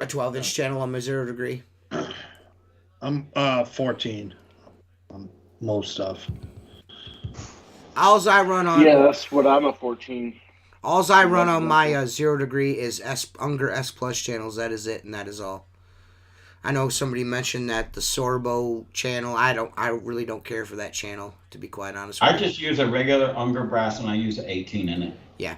A 12-inch channel on my 0 degree. I'm 14 on most stuff. Alls I run on. Yeah, that's what I'm a 14. Alls I run on my 0 degree is Unger S Plus channels. That is it, and that is all. I know somebody mentioned that the Sorbo channel. I really don't care for that channel, to be quite honest with you. I just use a regular Unger brass and I use an 18 in it. Yeah.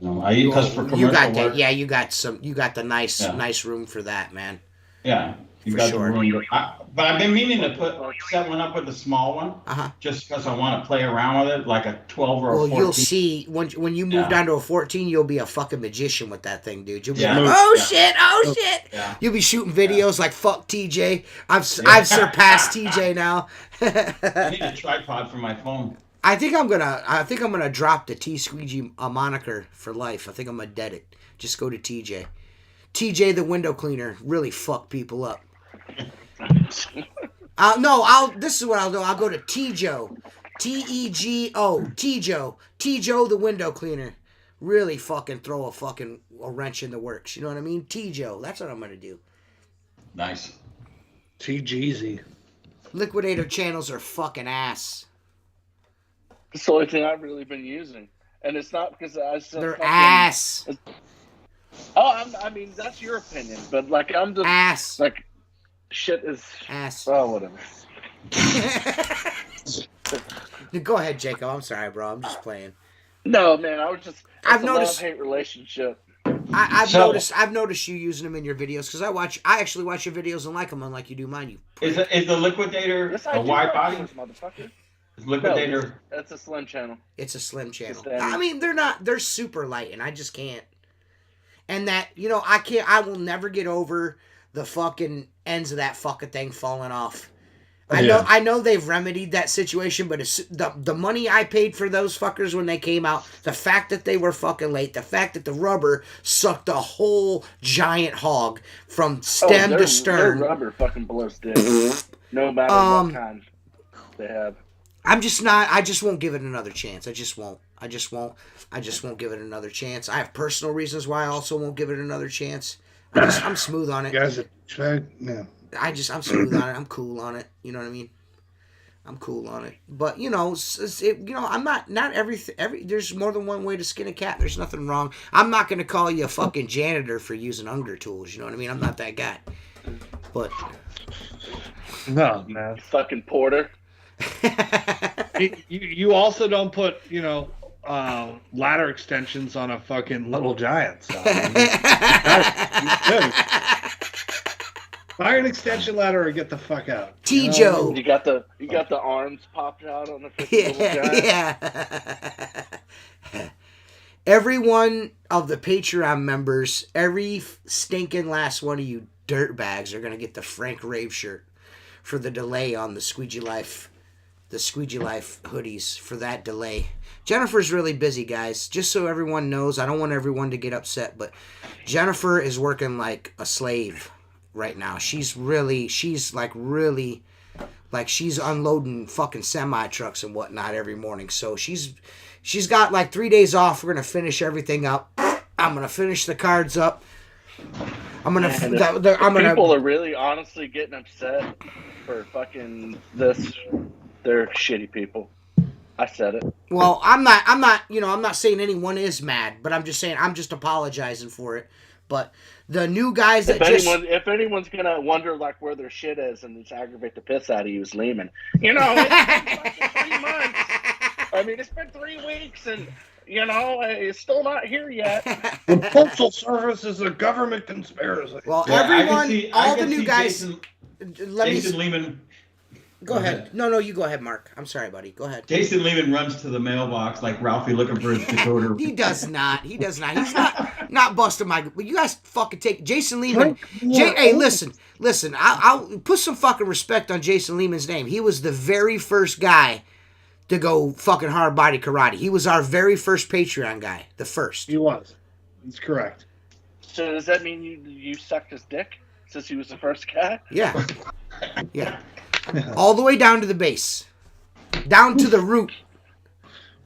I use because for commercial work. Yeah, you got the nice room for that, man. Yeah. You got the room. But I've been meaning to set one up with a small one, just because I want to play around with it, like a 12 or a 14. Well, you'll see when you move down to a 14, you'll be a fucking magician with that thing, dude. You'll be like, oh shit. Yeah. You'll be shooting videos like fuck TJ. I've surpassed TJ now. I need a tripod for my phone. I think I'm gonna drop the T Squeegee moniker for life. I think I'm gonna dead it. Just go to TJ. TJ the window cleaner really fuck people up. This is what I'll do. I'll go to T-Joe. T-E-G-O. T-Joe. T-Joe the window cleaner. Really fucking throw a wrench in the works. You know what I mean? T-Joe. That's what I'm going to do. Nice. T-Jeezy. Liquidator channels are fucking ass. It's the only thing I've really been using. And it's not because they're ass. I mean, that's your opinion. But, like, I'm just... Ass. Like... Shit is ass. Oh, whatever. Go ahead, Jacob. I'm sorry, bro. I'm just playing. No, man. I've noticed a love-hate relationship. I've noticed you using them in your videos because I actually watch your videos and like them unlike you do mine. You is the Liquidator a wide body? Motherfucker. Is Liquidator? No, it's a slim channel. It's a slim channel. I mean, they're super light, and I just can't. And that I will never get over the fucking ends of that fucking thing falling off. I know they've remedied that situation, but it's the money I paid for those fuckers when they came out, the fact that they were fucking late, the fact that the rubber sucked a whole giant hog from stem to stern. Their rubber fucking blows dick. No matter what kind they have. I just won't give it another chance. I just won't give it another chance. I have personal reasons why I also won't give it another chance. I'm smooth on it. You guys tried? No. I'm smooth on it. I'm cool on it. You know what I mean? I'm cool on it. But I'm not everything. There's more than one way to skin a cat. There's nothing wrong. I'm not gonna call you a fucking janitor for using Unger tools. You know what I mean? I'm not that guy. But no, man. Fucking porter. You also don't put ladder extensions on a fucking Little Giant. So, buy an extension ladder or get the fuck out. T-Joe. You got the arms popped out on the Little Giant. Yeah. Every one of the Patreon members, every stinking last one of you dirtbags are gonna get the Frank Rave shirt. for the delay on the Squeegee Life hoodies, for that delay. Jennifer's really busy, guys. Just so everyone knows, I don't want everyone to get upset, but Jennifer is working like a slave right now. She's unloading fucking semi trucks and whatnot every morning. So she's got like 3 days off. We're gonna finish everything up. I'm gonna finish the cards up. People are really honestly getting upset for fucking this. They're shitty people. I said it. Well, I'm not saying anyone is mad, but I'm just saying I'm just apologizing for it. But the new guys if anyone's gonna wonder like where their shit is and it's aggravate the piss out of you, is Lehman. It's been fucking 3 months. I mean, it's been 3 weeks and it's still not here yet. The Postal Service is a government conspiracy. Well, all the new guys. Jason Lehman. Go ahead. No, you go ahead, Mark. I'm sorry, buddy. Go ahead. Jason Lehman runs to the mailbox like Ralphie looking for his decoder. He does not. He's not busting my. You guys fucking take Jason Lehman. Hey, listen. I'll put some fucking respect on Jason Lehman's name. He was the very first guy to go fucking hard body karate. He was our very first Patreon guy. The first. He was. That's correct. So does that mean you sucked his dick since he was the first guy? Yeah. Yeah. All the way down to the base. Down to the root.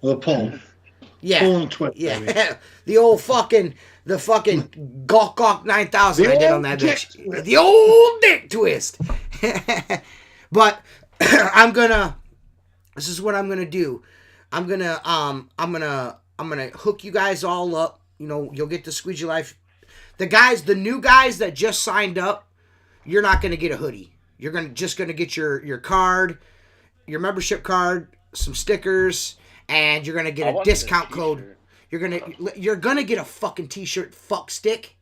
The pull. Yeah. Pull and twist. Yeah. Baby. The fucking Gawk 9000 I did on that bitch. The old dick twist. But this is what I'm gonna do. I'm gonna hook you guys all up. You'll get the Squeegee Life. The new guys that just signed up, you're not gonna get a hoodie. You're just gonna get your card, your membership card, some stickers, and you're gonna get a discount code. You're gonna get a fucking t-shirt, fuck stick.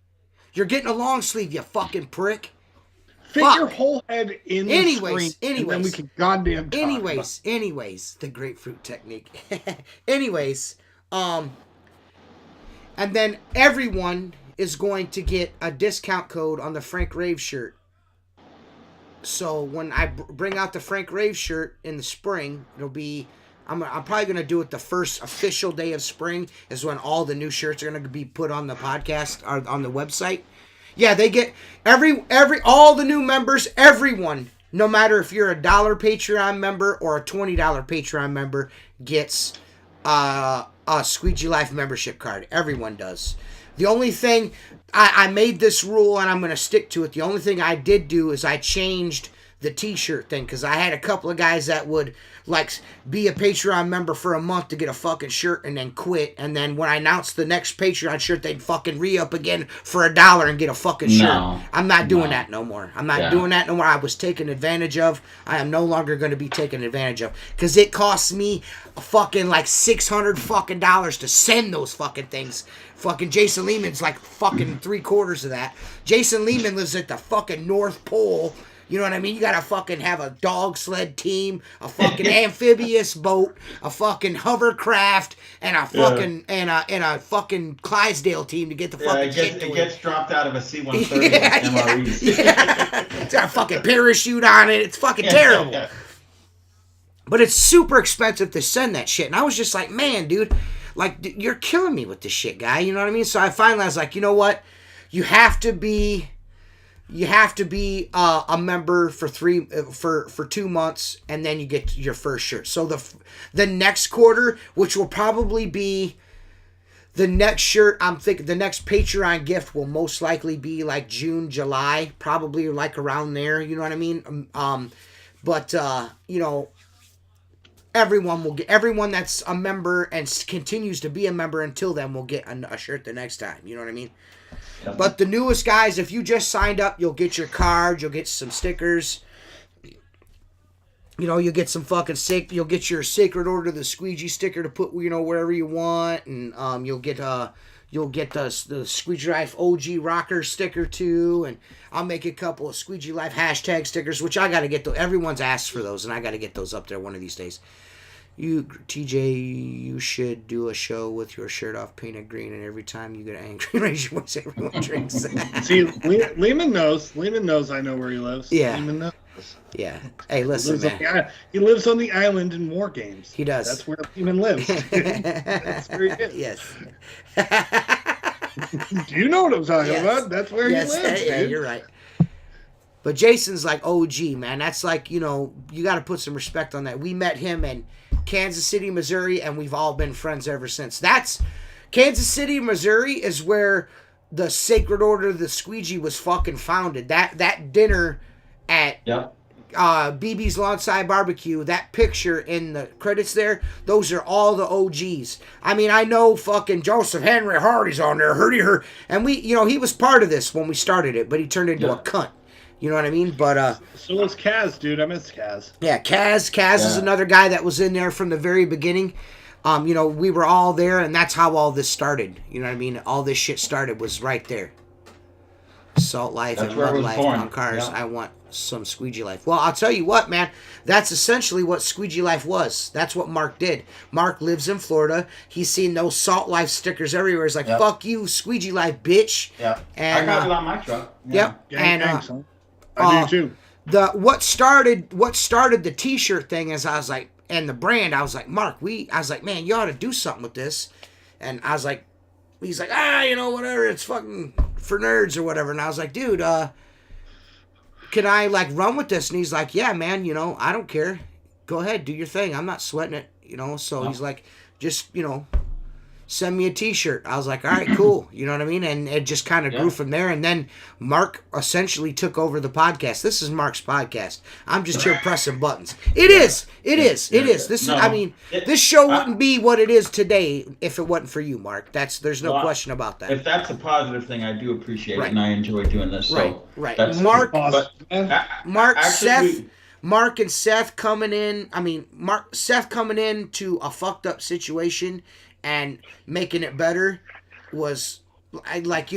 You're getting a long sleeve, you fucking prick. Fit your whole head in the screen, and then we can goddamn talk anyways, the grapefruit technique. And then everyone is going to get a discount code on the Frank Rave shirt. So when I bring out the Frank Rave shirt in the spring, it'll be, I'm probably going to do it the first official day of spring is when all the new shirts are going to be put on the podcast or on the website. Yeah, they get all the new members, everyone, no matter if you're a $1 Patreon member or a $20 Patreon member, gets a Squeegee Life membership card. Everyone does. The only thing, I made this rule and I'm going to stick to it. The only thing I did do is I changed the t-shirt thing because I had a couple of guys that would like be a Patreon member for a month to get a fucking shirt and then quit. And then when I announced the next Patreon shirt, they'd fucking re-up again for $1 and get a fucking shirt. No, I'm not doing that no more. I'm not doing that no more. I was taken advantage of. I am no longer going to be taken advantage of because it costs me fucking like $600 fucking dollars to send those fucking things. Fucking Jason Lehman's like fucking 3/4 of that. Jason Lehman lives at the fucking North Pole. You know what I mean? You gotta fucking have a dog sled team, a fucking amphibious boat, a fucking hovercraft, and a fucking Clydesdale team to get the fucking shit to it. It gets dropped out of a C-130 MREs. Yeah. It's got a fucking parachute on it. It's fucking terrible. But it's super expensive to send that shit. And I was just like, man, dude, like, you're killing me with this shit, guy. You know what I mean? So I finally was like, you know what? You have to be a member for 2 months, and then you get your first shirt. So the next quarter, which will probably be the next shirt, I'm thinking the next Patreon gift will most likely be like June, July, probably like around there. You know what I mean? But everyone that's a member and continues to be a member until then will get a shirt the next time. You know what I mean? But the newest guys, if you just signed up, you'll get your card, you'll get some stickers. You'll get some fucking you'll get your Sacred Order the Squeegee sticker to put wherever you want, and you'll get the Squeegee Life OG Rocker sticker too, and I'll make a couple of Squeegee Life hashtag stickers, which I gotta get those. Everyone's asked for those, and I gotta get those up there one of these days. TJ, you should do a show with your shirt off painted green, and every time you get angry, raise your voice, everyone drinks. See, Lehman knows. Lehman knows I know where he lives. Yeah. Lehman knows. Yeah. Hey, listen, man. He lives on the island in War Games. He does. That's where Lehman lives. That's where he is. Yes. You know what I'm talking about. That's where he lives, Yeah, dude. you're right. But Jason's like OG, man. That's like, you got to put some respect on that. We met him in Kansas City, Missouri, and we've all been friends ever since. That's Kansas City, Missouri is where the Sacred Order of the Squeegee was fucking founded. That dinner at BB's Lawnside Barbecue, that picture in the credits there, those are all the OGs. I mean, I know fucking Joseph Henry Hardy's on there, and we, he was part of this when we started it, but he turned into a cunt. You know what I mean? But so was Kaz, dude. I miss Kaz. Yeah, Kaz is another guy that was in there from the very beginning. We were all there, and that's how all this started. You know what I mean? All this shit started was right there. Salt Life and Mud Life on cars. Yeah. I want some Squeegee Life. Well, I'll tell you what, man. That's essentially what Squeegee Life was. That's what Mark did. Mark lives in Florida. He's seen those Salt Life stickers everywhere. He's like, fuck you, Squeegee Life, bitch. Yeah. And, I got it on my truck. Yep. Yeah, and I do too. What started the T-shirt thing is I was like, and the brand, I was like, Mark, I was like, man, you ought to do something with this. And I was like, he's like, whatever, it's fucking for nerds or whatever. And I was like, dude, can I like run with this? And he's like, yeah, man, I don't care. Go ahead, do your thing. I'm not sweating it, So he's like, just, send me a T-shirt. I was like, all right, cool. You know what I mean? And it just kind of grew from there. And then Mark essentially took over the podcast. This is Mark's podcast. I'm just here pressing buttons. It is. This is. I mean, this show wouldn't be what it is today if it wasn't for you, Mark. There's no question about that. If that's a positive thing, I do appreciate it, and I enjoy doing this. Right. Mark, Mark and Seth coming in. I mean, Seth coming in to a fucked up situation and making it better was, what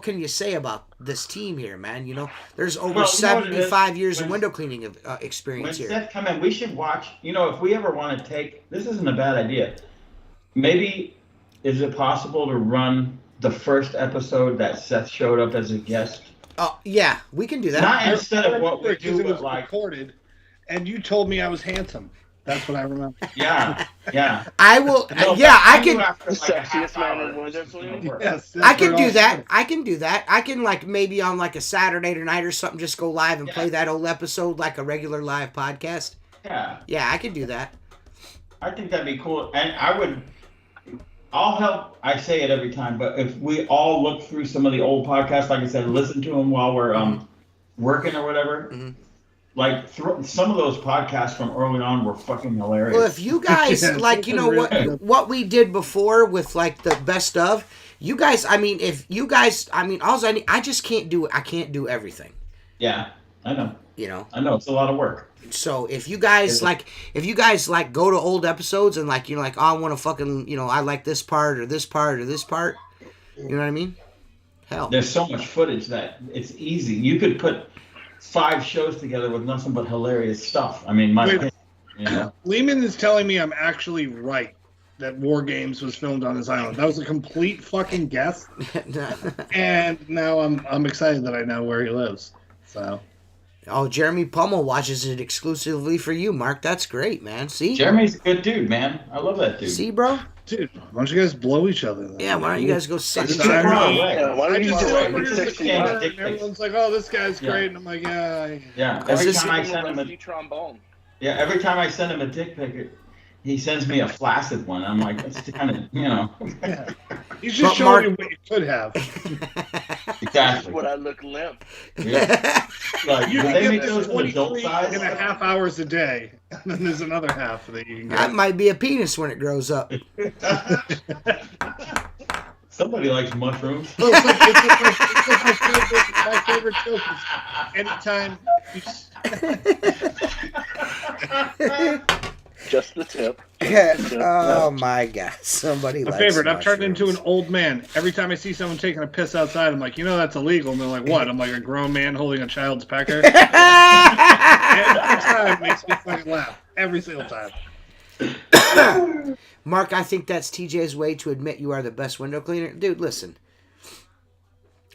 can you say about this team here, man? There's over 75 years of window cleaning experience here. When Seth come in, we should watch, if we ever want to take, this isn't a bad idea. Maybe, is it possible to run the first episode that Seth showed up as a guest? Oh, yeah, we can do that. Not instead of what we do, it was recorded, and you told me I was handsome. That's what I remember. Yeah. I will. No, I can. Sexiest man in window cleaning. Yes, I can do that. I can do that. I can maybe on a Saturday night or something, just go live and play that old episode like a regular live podcast. Yeah. Yeah, I can do that. I think that'd be cool, and I'll help. I say it every time, but if we all look through some of the old podcasts, like I said, listen to them while we're working or whatever. Mm-hmm. Some of those podcasts from early on were fucking hilarious. Well, if you guys what we did before with the best of, you guys. I mean, if you guys, I just can't do it. I can't do everything. Yeah, I know. I know it's a lot of work. So if you guys go to old episodes and I want to fucking I like this part or this part or this part, you know what I mean? Hell, there's so much footage that it's easy. You could put 5 shows together with nothing but hilarious stuff. I mean, Lehman is telling me I'm actually right that War Games was filmed on his island. That was a complete fucking guess. And now I'm excited that I know where he lives. So. Oh, Jeremy Pummel watches it exclusively for you, Mark. That's great, man. See? Jeremy's a good dude, man. I love that dude. See, bro? Dude, why don't you guys blow each other then? Yeah, why don't you guys go suck each other? Why don't you just and everyone's like, oh, this guy's great. And I'm like, yeah. Yeah, every time I send him a dick pic, he sends me a flaccid one. I'm like, that's kind of, Yeah. He's just showing you what you could have. Exactly. Would I look limp? Yeah. You do can they get make this those adult size? 23.5 hours a day. And then there's another half that you can get. That might be a penis when it grows up. Somebody likes mushrooms. Well, it's my favorite joke is anytime Just the tip. Oh my God! Somebody. My favorite. I've turned into an old man. Every time I see someone taking a piss outside, I'm like, that's illegal. And they're like, what? I'm like a grown man holding a child's pecker. Every time it makes me fucking laugh. Every single time. Mark, I think that's TJ's way to admit you are the best window cleaner. Dude, listen.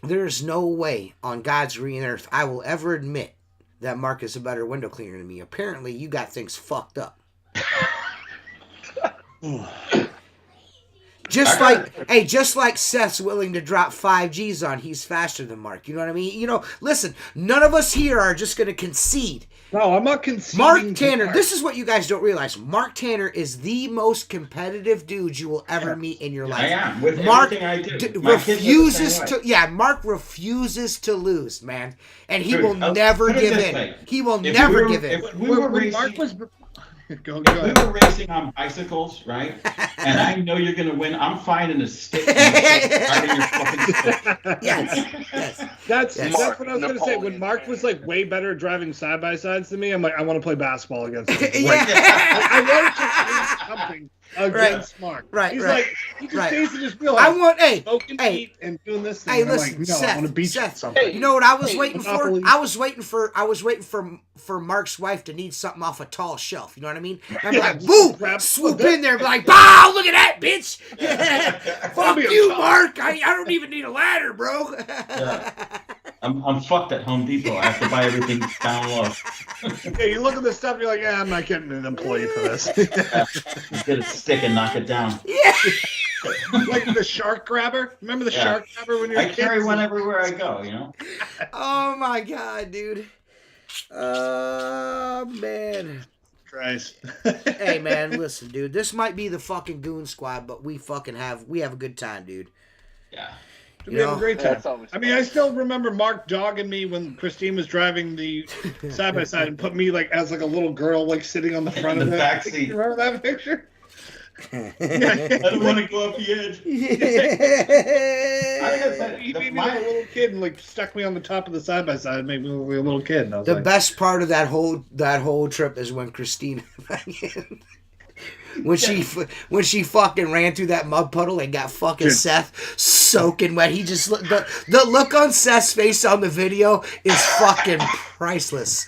There is no way on God's green earth I will ever admit that Mark is a better window cleaner than me. Apparently, you got things fucked up. Just like Seth's willing to drop 5 G's on he's faster than Mark. You know what I mean? You know, listen, none of us here are just going to concede. No, I'm not conceding. Mark Tanner, this is what you guys don't realize. Mark Tanner is the most competitive dude you will ever meet in your life. I am. With Mark everything I do. refuses to. Yeah, Mark refuses to lose, man, and he will never give in. He will never give in. If we were racing, Mark was. Go if ahead. we were racing on bicycles, right? And I know you're gonna win. I'm finding a stick right in your fucking stick. Yes. That's Mark, what I was going to say. When Mark was like way better at driving side by sides than me, I'm like, I want to play basketball against him. I wanted to do something against Mark. He's like, he just stays in his wheelhouse. I want, smoking weed and doing this thing. Hey, and listen, I'm like, no, Seth, I want to beat you at something. You know what I was waiting for? Monopoly. I was waiting for Mark's wife to need something off a tall shelf. You know what I mean? I'm like, boom, swoop in there, and be like, "Bow, look at that, bitch! Fuck you, Mark. I don't even need a ladder, bro." I'm fucked at Home Depot. I have to buy everything down low. Yeah, you look at this stuff, and you're like, yeah, I'm not getting an employee for this. Get a stick and knock it down. Yeah. Like the shark grabber. Remember the shark grabber when you were I carry one everywhere I go, you know? Oh my god, dude. Oh man. Christ. Hey man, listen, dude. This might be the fucking goon squad, but we have a good time, dude. Yeah. We have a great time. That's always I mean, I still remember Mark dogging me when Christine was driving the side by side and put me like as like a little girl like sitting on the front In of the it. back seat. Remember that picture? I don't want to go up the edge. He made me like a little kid and like stuck me on the top of the side by side, made me look like a little kid. And I was The like, best part of that whole trip is when Christina when she fucking ran through that mud puddle and got fucking Seth soaking wet. He just the look on Seth's face on the video is fucking priceless.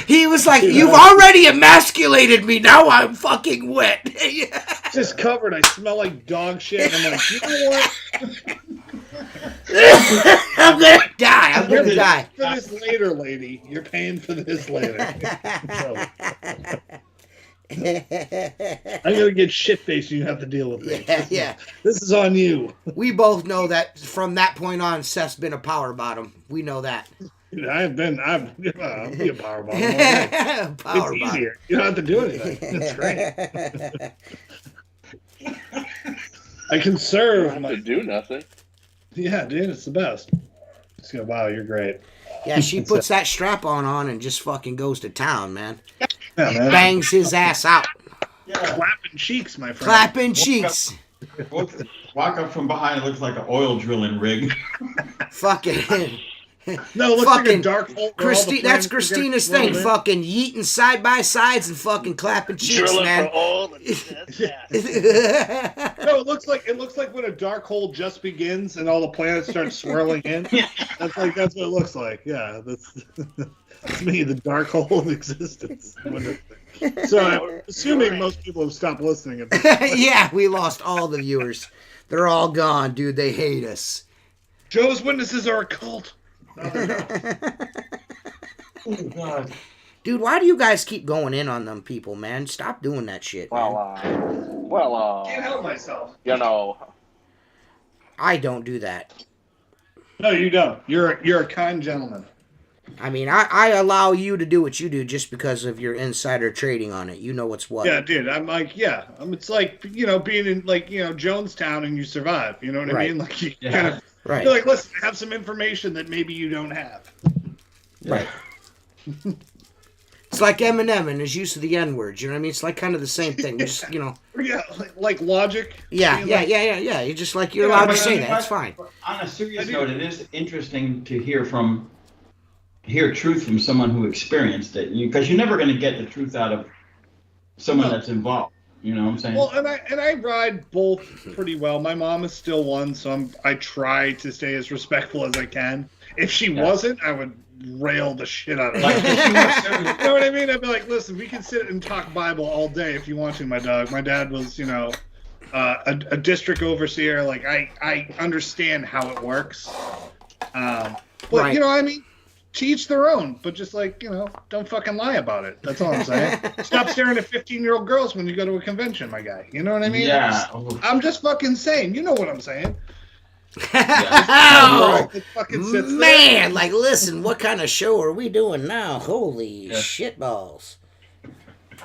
He was like, "You've already emasculated me. Now I'm fucking wet." just covered. I smell like dog shit. And I'm like, you know what? I'm gonna die. I'm gonna die. For this later, lady. You're paying for this later. I'm gonna get shit faced. You have to deal with me. Yeah. This is on you. We both know that from that point on, Seth's been a power bottom. We know that. Dude, I'll be a power bottom. Power It's bottom. easier. You don't have to do anything. It's great. I can You serve. don't have to do nothing. Yeah, dude, it's the best. Just go, wow, you're great. Yeah, she puts that strap on and just fucking goes to town, man. Yeah, man. Bangs his ass out. Yeah. Clapping cheeks, my friend. Clapping cheeks. Walk up from behind, it looks like an oil drilling rig. Fucking. No, it looks like a dark hole. That's Christina's thing. Fucking yeeting side by sides and fucking clapping cheeks, Drilling man. for all the No, it looks like when a dark hole just begins and all the planets start swirling in. That's what it looks like. Yeah, that's me, the dark hole of existence. So I'm assuming most people have stopped listening. At this point. Yeah, we lost all the viewers. They're all gone, dude. They hate us. Joe's Witnesses are a cult. Oh, God. Dude, why do you guys keep going in on them people, man? Stop doing that shit, man. Can't help myself. You know, I don't do that. No, you don't. You're a kind gentleman. I mean, I allow you to do what you do just because of your insider trading on it. You know what's what. Yeah, dude. I'm like, yeah. It's like, being in Jonestown and you survive. You know what I mean? Like you kind of. Right. You're like, listen, I have some information that maybe you don't have. Right. It's like Eminem and his use of the N-word. You know what I mean? It's like kind of the same thing. We just, Yeah, like logic. Yeah. You're just like, you're allowed to say that. It's fine. On a serious note, it is interesting to hear truth from someone who experienced it, because you're never going to get the truth out of someone that's involved. You know what I'm saying? Well, and I ride both pretty well. My mom is still one, so I try to stay as respectful as I can. If she wasn't, I would rail the shit out of her. You know what I mean? I'd be like, listen, we can sit and talk Bible all day if you want to, my dog. My dad was, a district overseer. Like, I understand how it works. But, Right. you know what I mean? to each their own, but just like, don't fucking lie about it. That's all I'm saying. Stop staring at 15-year-old girls when you go to a convention, my guy. You know what I mean? Yeah. I'm just fucking saying. You know what I'm saying? Oh, It fucking sits man, like, listen, what kind of show are we doing now? Holy shitballs.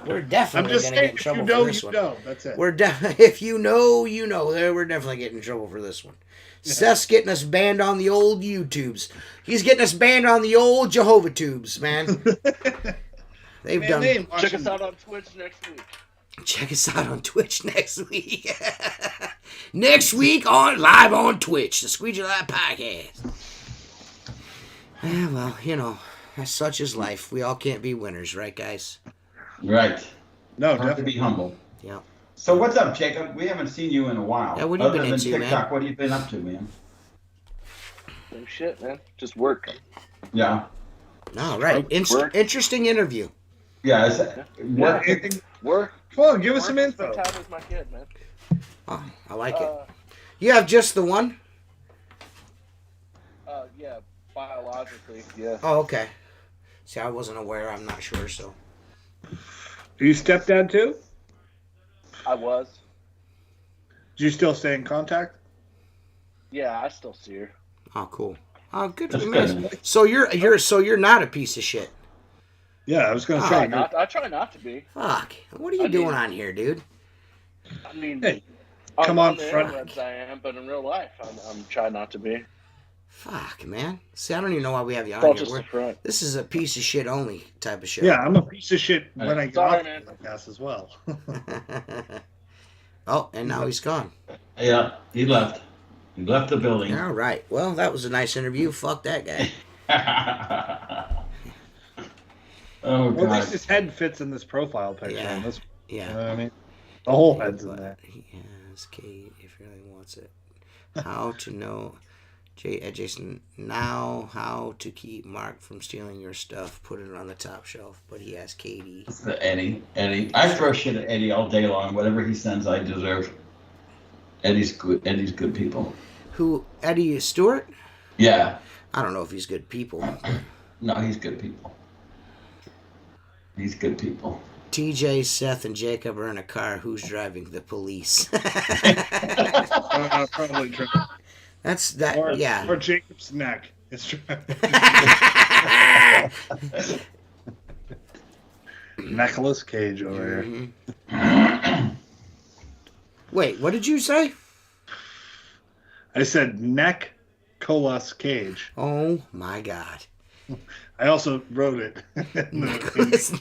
We're I'm definitely just going to saying, get in trouble for this you one. know. That's it. If you know, you know. We're definitely getting in trouble for this one. Yeah. Seth's getting us banned on the old YouTubes. He's getting us banned on the old Jehovah tubes, man. They've Man, done. they ain't Check watching- us out on Twitch next week. Check us out on Twitch next week. Next week on live on Twitch, the Squeegee Live Podcast. Yeah, well, that's such is life. We all can't be winners, right, guys? Right. No, Have to definitely. be humble. Yeah. So what's up, Jacob? We haven't seen you in a while. Yeah, what have you been Other than into, TikTok, man? what have you been up to, man? Same shit, man. Just work. Yeah. All right. Work. Interesting interview. Yeah. Work. Work. Come on, give us some Work, info. spend time with my kid, man. Oh, I like it. You have just the one? Yeah, biologically, yeah. Oh, okay. See, I wasn't aware. I'm not sure, so. Are you stepdad too? I was. Do you still stay in contact? Yeah, I still see her. Oh, cool. Oh, good. That's Man. good. So you're not a piece of shit. Yeah, I was gonna Oh, say. I try not to be. Fuck. What are you I doing mean- on here, dude? I mean, Hey, come on, the front. interwebs I am, but in real life, I'm trying not to be. Fuck, man. See, I don't even know why we have you It's all on here. just the front. This is a piece of shit only type of show. Yeah, I'm a piece of shit when I get Sorry, off man. the podcast as well. Oh, and now he's gone. Yeah, he left. He left the building. All right. Well, that was a nice interview. Fuck that guy. Oh, Well, at least God. his head fits in this profile picture. Yeah. And this, Yeah. you know what I mean? The whole head's in there. Yes, Kate, if he really wants it. How to know, Jason, now how to keep Mark from stealing your stuff, put it on the top shelf. But he asked Katie. It's the Eddie. I throw shit at Eddie all day long. Whatever he sends, I deserve. Eddie's good people. Who, Eddie Stewart? Yeah. I don't know if he's good people. No, he's good people. He's good people. TJ, Seth, and Jacob are in a car. Who's driving? The police. Probably true. That's that. Or, Yeah. or Jacob's neck. It's true. Nicolas Cage over here. Mhm. Wait, what did you say? I said neck, Colas Cage. Oh my God. I also wrote it. Nicholas.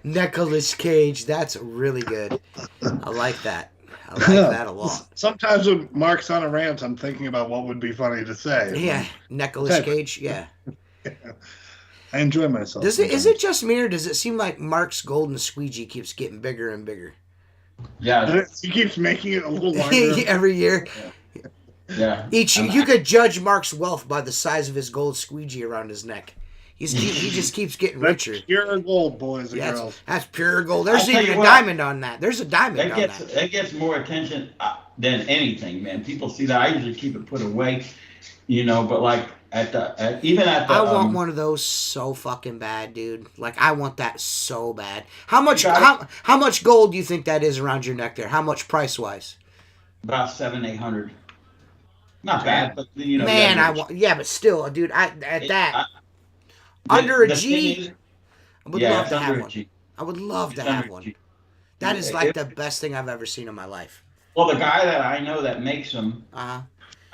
Nicholas Cage. That's really good. I like that. I like that a lot. Sometimes when Mark's on a rant, I'm thinking about what would be funny to say. Yeah, Nicholas Cage. Yeah. I enjoy myself. Is it just me, or does it seem like Mark's golden squeegee keeps getting bigger and bigger Yeah. He keeps making it a little longer. every year? Yeah. You could judge Mark's wealth by the size of his gold squeegee around his neck. He just keeps getting That's richer. pure gold, boys and Yeah, girls. that's pure gold. There's I'll tell even you a what. diamond on that. There's a diamond on that. That gets more attention than anything, man. People see that. I usually keep it put away, but like even at the. I want one of those so fucking bad, dude. Like I want that so bad. How much? Got How much gold do you think that is around your neck there? How much price wise? About 700-800. Not bad, but Man, I want. Yeah, but still, dude. Under a G. I would love to have one. I would love to have one. That is like the best thing I've ever seen in my life. Well, the guy that I know that makes them, Uh huh.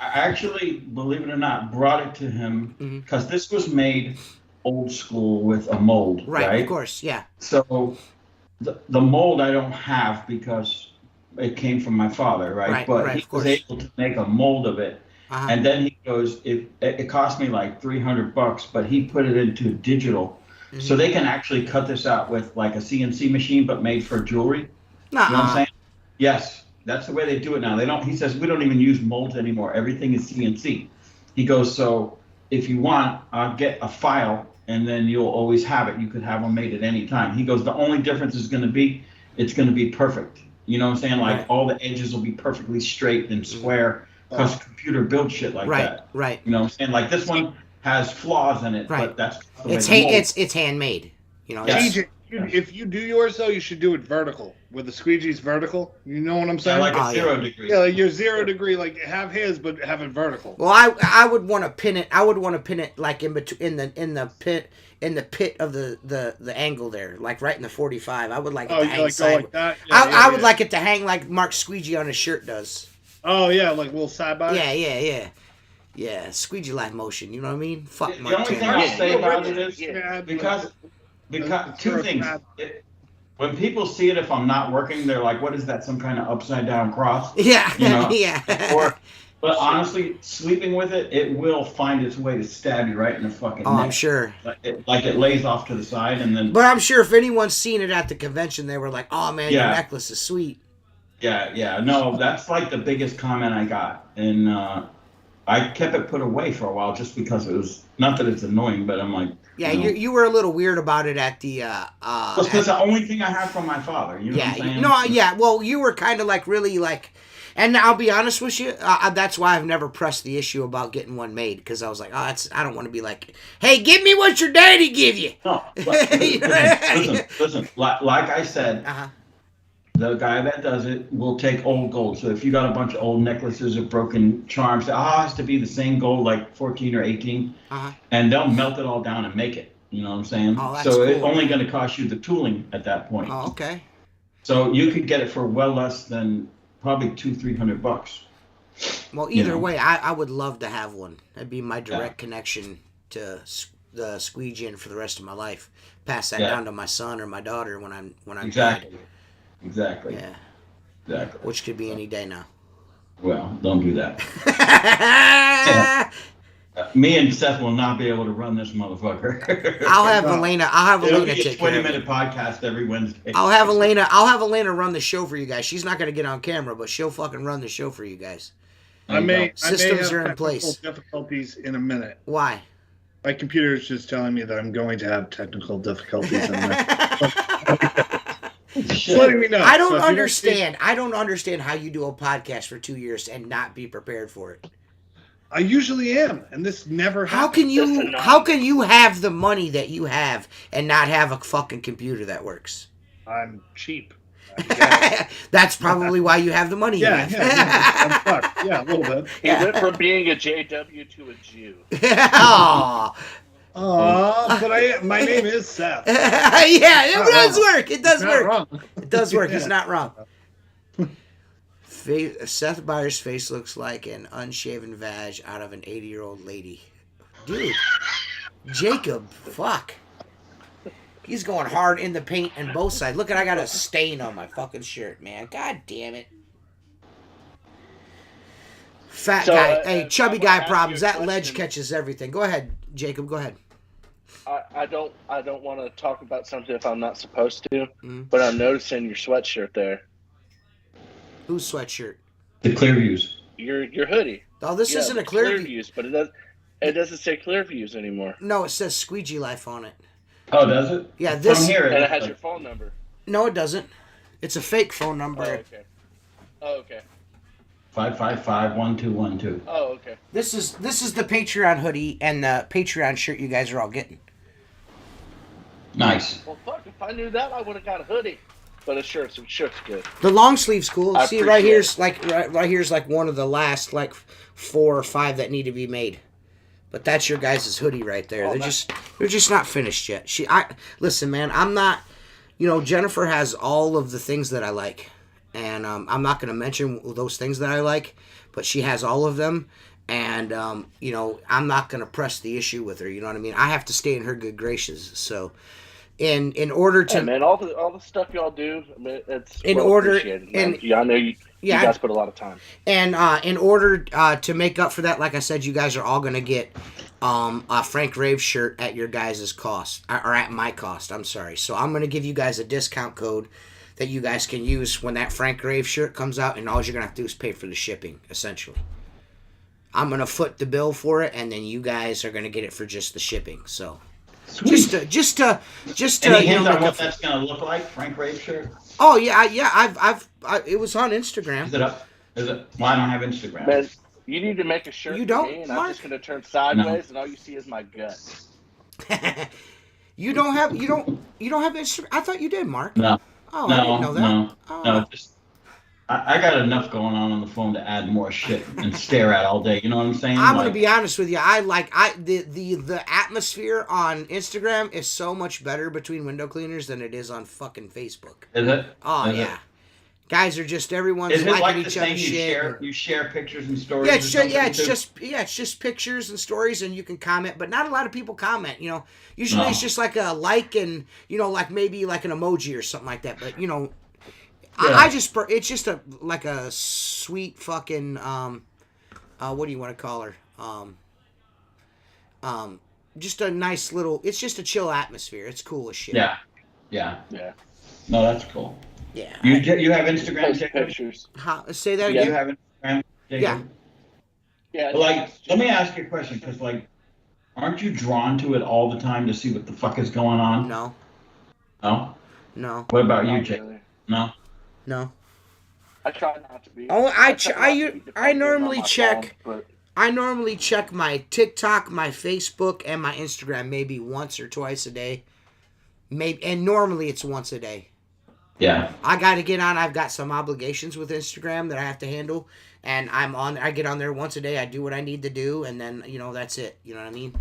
I actually, believe it or not, brought it to him because this was made old school with a mold, right? Of course, yeah. So the mold I don't have because it came from my father, right? But he was able to make a mold of it. Uh-huh. And then he goes, it cost me like $300, but he put it into digital. Mm-hmm. So they can actually cut this out with like a CNC machine, but made for jewelry. Nuh-uh. You know what I'm saying? Yes. That's the way they do it now. He says, we don't even use molds anymore. Everything is CNC. He goes, so if you want, I'll get a file and then you'll always have it. You could have them made at any time. He goes, the only difference is going to be, it's going to be perfect. You know what I'm saying? Like all the edges will be perfectly straight and square. because computer build shit like that. Right. You know what I'm saying? Like this one has flaws in it, but that's the way it's handmade. You know. Yes. TJ, if you do yours though, you should do it vertical. With the squeegee's vertical. You know what I'm saying? Yeah, like a 0 degree. Yeah, like your 0 degree. Like have his, but have it vertical. Well, I would want to pin it. I would want to pin it like in between in the pit of the angle there, like right in the 45. I would like it to hang sideways. Like that? Yeah, I would like it to hang like Mark Squeegee on his shirt does. Oh yeah, like a little side by. Yeah, Squeegee live motion. You know what I mean? Fuck the only thing I'll say about it is because two things. When people see it, if I'm not working, they're like, "What is that? Some kind of upside down cross?" Yeah, you know? yeah. But honestly, sleeping with it, it will find its way to stab you right in the fucking neck. I'm sure. Like it lays off to the side and then. But I'm sure if anyone's seen it at the convention, they were like, "Oh man, your necklace is sweet." Yeah. No, that's like the biggest comment I got, and I kept it put away for a while just because it was not that it's annoying, but I'm like. Yeah, you were a little weird about it at the. That's the only thing I have from my father. You know what I'm saying? No, yeah. Well, you were kind of like really like, and I'll be honest with you. That's why I've never pressed the issue about getting one made because I was like, I don't want to be like, hey, give me what your daddy give you. No, listen. Like I said, the guy that does it will take old gold. So if you got a bunch of old necklaces or broken charms, it has to be the same gold, like 14 or 18, and they'll melt it all down and make it. You know what I'm saying? Oh, that's so cool. it's only going to cost you the tooling at that point. Oh, okay. So you could get it for well less than probably $200-300. Well, either way, I would love to have one. That'd be my direct connection to the Squeegee for the rest of my life. Pass that down to my son or my daughter when I'm Exactly. dead. Exactly. Yeah. Exactly. Which could be any day now. Well, don't do that. Me and Seth will not be able to run this motherfucker. I'll have Elena take care of it. 20-minute podcast every Wednesday. I'll have Elena run the show for you guys. She's not going to get on camera, but she'll fucking run the show for you guys. Systems are in place. Difficulties in a minute. Why? My computer is just telling me that I'm going to have technical difficulties in a minute. Letting me know. I don't understand. I don't understand how you do a podcast for 2 years and not be prepared for it. I usually am, and this never happens. How can you have the money that you have and not have a fucking computer that works? I'm cheap. That's probably why you have the money. Yeah, I'm fucked. Yeah, a little bit. He went from being a JW to a Jew. Aww. But my name is Seth. It does work. It does work. Wrong. It does work. He's not wrong. Seth Byers' face looks like an unshaven vag out of an 80-year-old lady. Dude. Jacob, fuck. He's going hard in the paint on both sides. Look, I got a stain on my fucking shirt, man. God damn it. Fat guy. Hey, chubby guy problems. That ledge catches everything. Go ahead, Jacob. Go ahead. I don't want to talk about something if I'm not supposed to, but I'm noticing your sweatshirt there. Whose sweatshirt? The Clearviews. Your hoodie. Oh, this isn't a Clearviews, but it doesn't say Clearviews anymore. No, it says Squeegee Life on it. Oh, does it? Yeah, this. From here, and it has your phone number. No, it doesn't. It's a fake phone number. Oh, okay. 555-1212. Oh, okay. This is the Patreon hoodie and the Patreon shirt you guys are all getting. Nice. Well, fuck! If I knew that, I would have got a hoodie. But a shirt's good. The long sleeve's cool. I See, right here's like one of the last like 4 or 5 that need to be made. But that's your guys' hoodie right there. They're just not finished yet. Listen, man. I'm not. Jennifer has all of the things that I like, and I'm not going to mention those things that I like, but she has all of them. And I'm not going to press the issue with her. You know what I mean? I have to stay in her good graces. So. In order to man, all the stuff y'all do, I mean, it's appreciated, man. I know you guys put a lot of time. And in order to make up for that, like I said, you guys are all gonna get a Frank Rave shirt at your guys' cost, or at my cost. I'm sorry. So I'm gonna give you guys a discount code that you guys can use when that Frank Rave shirt comes out, and all you're gonna have to do is pay for the shipping, essentially. I'm gonna foot the bill for it, and then you guys are gonna get it for just the shipping. So. Sweet. Just to Any hint on what that's gonna look like, Frank Rave shirt? Oh yeah. I've it was on Instagram. Is it up? Is it? Well, I don't have Instagram. Man, You need to make a shirt You for don't, me, and Mark? I'm just going to turn sideways, and all you see is my gut. You don't have Instagram? I thought you did, Mark. No, Oh, I didn't no, know that. no, Oh. no. Just I got enough going on the phone to add more shit and stare at all day. You know what I'm saying? I'm gonna be honest with you. The atmosphere on Instagram is so much better between window cleaners than it is on fucking Facebook. Is it? Oh Is yeah, it? guys are just everyone's Is it liking like the each thing other's you shit. share pictures and stories? Yeah, or it's something just pictures and stories, and you can comment, but not a lot of people comment. You know, usually it's just like a like and like maybe like an emoji or something like that. But Yeah. it's just like a sweet fucking what do you want to call her? Just a nice little. It's just a chill atmosphere. It's cool as shit. Yeah. No, that's cool. Yeah. You have Instagram, Post Jacob? pictures. Say that You again. have Instagram, Jacob? Yeah. Like, let me ask you a question, because like, aren't you drawn to it all the time to see what the fuck is going on? No. No. No. What about you, Not Jacob? really. No. No. I try not to be. Oh, try not to be I dependent normally on my check. phone, but I normally check my TikTok, my Facebook, and my Instagram maybe once or twice a day. And normally it's once a day. Yeah. I got to get on. I've got some obligations with Instagram that I have to handle, and I get on there once a day. I do what I need to do, and then that's it. You know what I mean?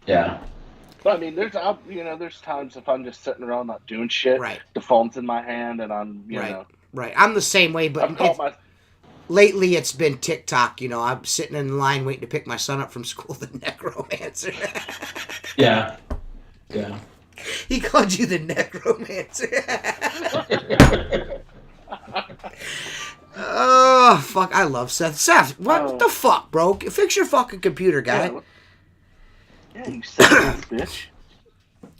Yeah. But I mean, there's times if I'm just sitting around not doing shit, Right. the phone's in my hand, and I'm Right. I'm the same way, but lately it's been TikTok. I'm sitting in line waiting to pick my son up from school. The necromancer. Yeah. He called you the necromancer. Oh, fuck. I love Seth. Seth, what the fuck, bro? Fix your fucking computer, guy. Yeah, you son of a bitch.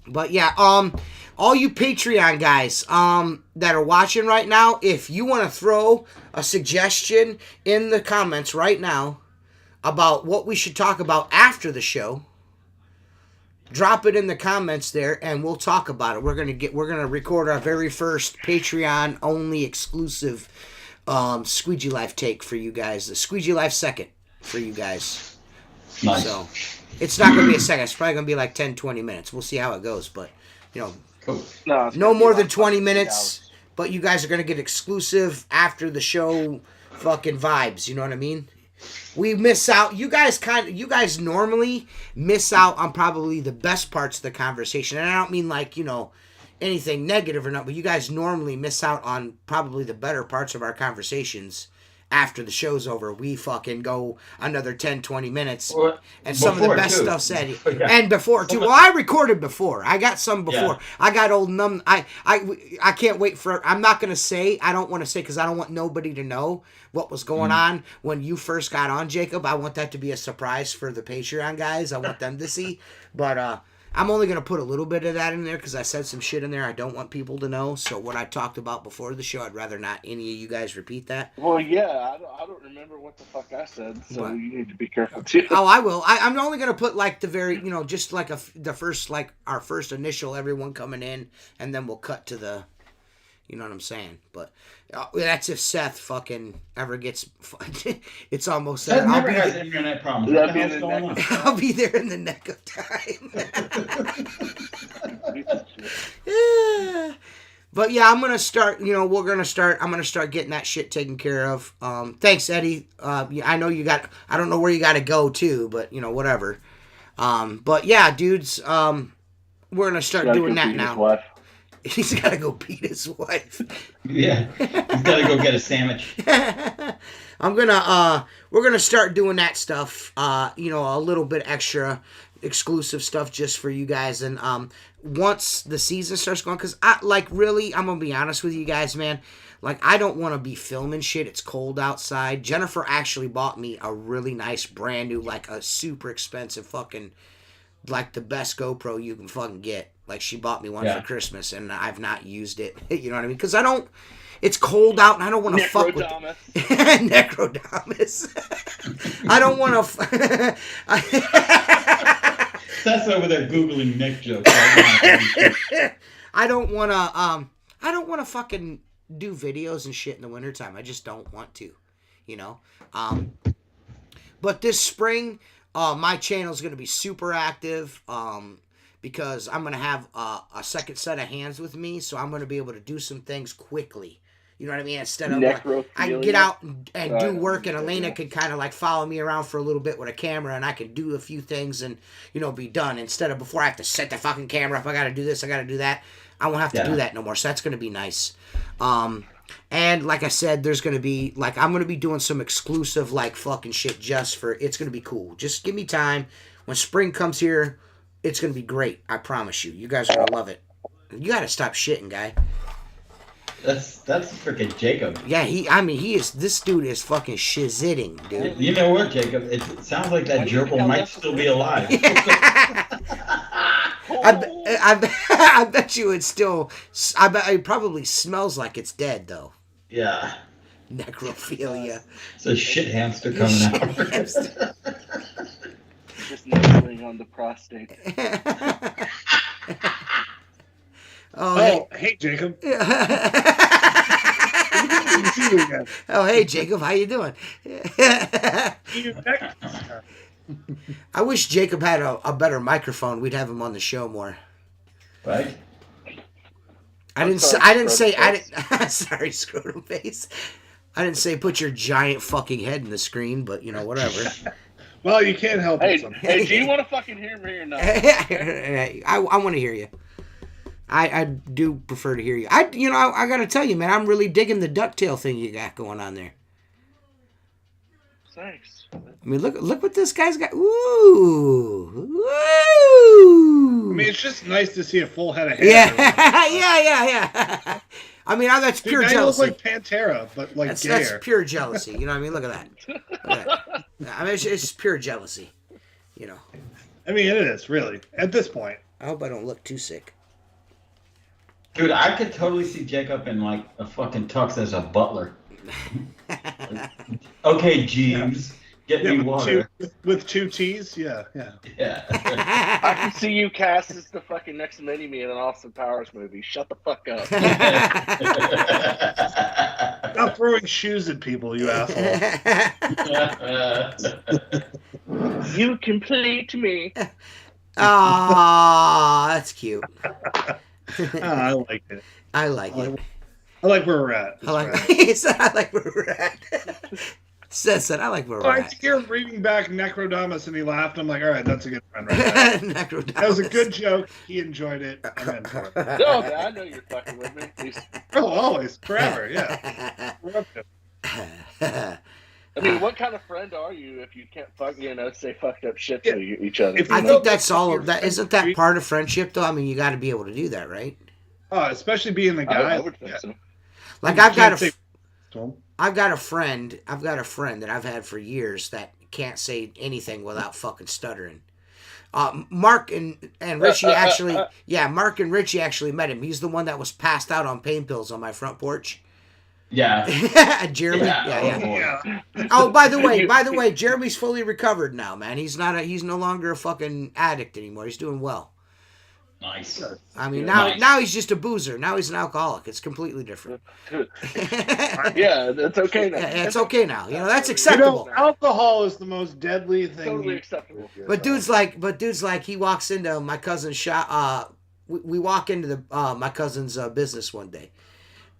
But yeah, all you Patreon guys that are watching right now, if you want to throw a suggestion in the comments right now about what we should talk about after the show, drop it in the comments there, and we'll talk about it. We're gonna record our very first Patreon only exclusive Squeegee Life take for you guys. The Squeegee Life second for you guys. Nice. So it's not gonna be a second. It's probably gonna be like 10, 20 minutes. We'll see how it goes, but Cool. no more than 20 minutes. But you guys are gonna get exclusive after the show, fucking vibes. You know what I mean? We miss out. You guys normally miss out on probably the best parts of the conversation. And I don't mean like, anything negative or not, but you guys normally miss out on probably the better parts of our conversations after the show's over. We fucking go another 10, 20 minutes. And some of the best stuff said. Yeah. And before, too. Well, I recorded before. I got some before. Yeah. I got old numb. I can't wait for. I'm not going to say. I don't want to say because I don't want nobody to know what was going on when you first got on, Jacob. I want that to be a surprise for the Patreon guys. I want them to see. But I'm only going to put a little bit of that in there because I said some shit in there I don't want people to know. So what I talked about before the show, I'd rather not any of you guys repeat that. Well, yeah, I don't remember what the fuck I said, so you need to be careful too. Oh, I will. I'm only going to put like the very, just like the first, like our first initial, everyone coming in, and then we'll cut to the, you know what I'm saying? But that's if Seth fucking ever gets, it's almost Seth never has internet problems. What the hell's going on? I'll be there in the neck of time. But yeah, I'm gonna start. I'm gonna start getting that shit taken care of. Thanks, Eddie. I know you got. I don't know where you got to go to, but whatever. But yeah, dudes. We're gonna start doing that now. He's got to go beat his wife. Yeah, he's got to go get a sandwich. We're gonna start doing that stuff. A little bit extra exclusive stuff just for you guys. And once the season starts going, because I'm gonna be honest with you guys, man. Like, I don't want to be filming shit. It's cold outside. Jennifer actually bought me a really nice brand new, like a super expensive fucking, like the best GoPro you can fucking get. Like, she bought me one for Christmas, and I've not used it. You know what I mean? Because it's cold out, and I don't want to fuck with Necrodamus. I don't want to. That's over there Googling Nick jokes right now. I don't want to fucking do videos and shit in the wintertime. I just don't want to, But this spring, my channel is going to be super active because I'm going to have a second set of hands with me, so I'm going to be able to do some things quickly. You know what I mean? Instead of I can get out and do work, and Elena can kind of like follow me around for a little bit with a camera, and I can do a few things and, you know, be done. Instead of before I have to set the fucking camera up, I got to do this, I got to do that. I won't have to do that no more, so that's going to be nice. And like I said, there's going to be, like, I'm going to be doing some exclusive, like, fucking shit just for, it's going to be cool. Just give me time. When spring comes here, it's going to be great. I promise you. You guys are going to love it. You got to stop shitting, guy. That's freaking Jacob. Yeah, this dude is fucking shizitting, dude. You know what, Jacob? It sounds like that gerbil might still be alive. I bet you it's still, I bet it probably smells like it's dead, though. Yeah. Necrophilia. It's a shit hamster coming out. Just nibbling on the prostate. Oh, hey, Jacob. Oh, hey, Jacob. How you doing? I wish Jacob had a better microphone. We'd have him on the show more. Right? Sorry, scrotum face. I didn't say put your giant fucking head in the screen, but, you know, whatever. Well, you can't help it. Hey, do you want to fucking hear me or not? I want to hear you. I do prefer to hear you. I got to tell you, man, I'm really digging the ducktail thing you got going on there. Thanks. I mean, look what this guy's got. Ooh. Woo. I mean, it's just nice to see a full head of hair. Yeah. I mean, that's pure jealousy. You look like Pantera, but like that's pure jealousy. You know what I mean? Look at that. I mean, it's just pure jealousy. You know. I mean, it is, really. At this point. I hope I don't look too sick. Dude, I could totally see Jacob in like a fucking tux as a butler. Okay, Jeeves, get me water. With two T's? Yeah. I can see you cast as the fucking next mini-me in an Austin Powers movie. Shut the fuck up. Stop throwing shoes at people, you asshole. You complete me. Aw, that's cute. I like it. I like it. I like where we're at. I like where we're at. Said I like where we're at. I hear him reading back Necrodamus and he laughed. I'm like, all right, that's a good friend right there. Necrodamus. That was a good joke. He enjoyed it. I'm in for it. No, man, I know you're fucking with me. Oh, always. Forever, yeah. We're up to it. I mean, what kind of friend are you if you can't say fucked up shit to each other? I think that's all of that. Isn't that part of friendship, though? I mean, you got to be able to do that, right? Oh, especially being the guy. I would think so. Like I've got a friend that I've had for years that can't say anything without fucking stuttering. Mark and Richie actually, Mark and Richie actually met him. He's the one that was passed out on pain pills on my front porch. Yeah. Jeremy. Yeah. Oh, by the way, Jeremy's fully recovered now, man. He's no longer a fucking addict anymore. He's doing well. Nice. I mean, now he's just a boozer. Now he's an alcoholic. It's completely different. Yeah, that's okay now. It's okay now. You know, that's acceptable. Alcohol is the most deadly thing. Totally acceptable. But dude's like, he walks into my cousin's shop. We walk into my cousin's business one day.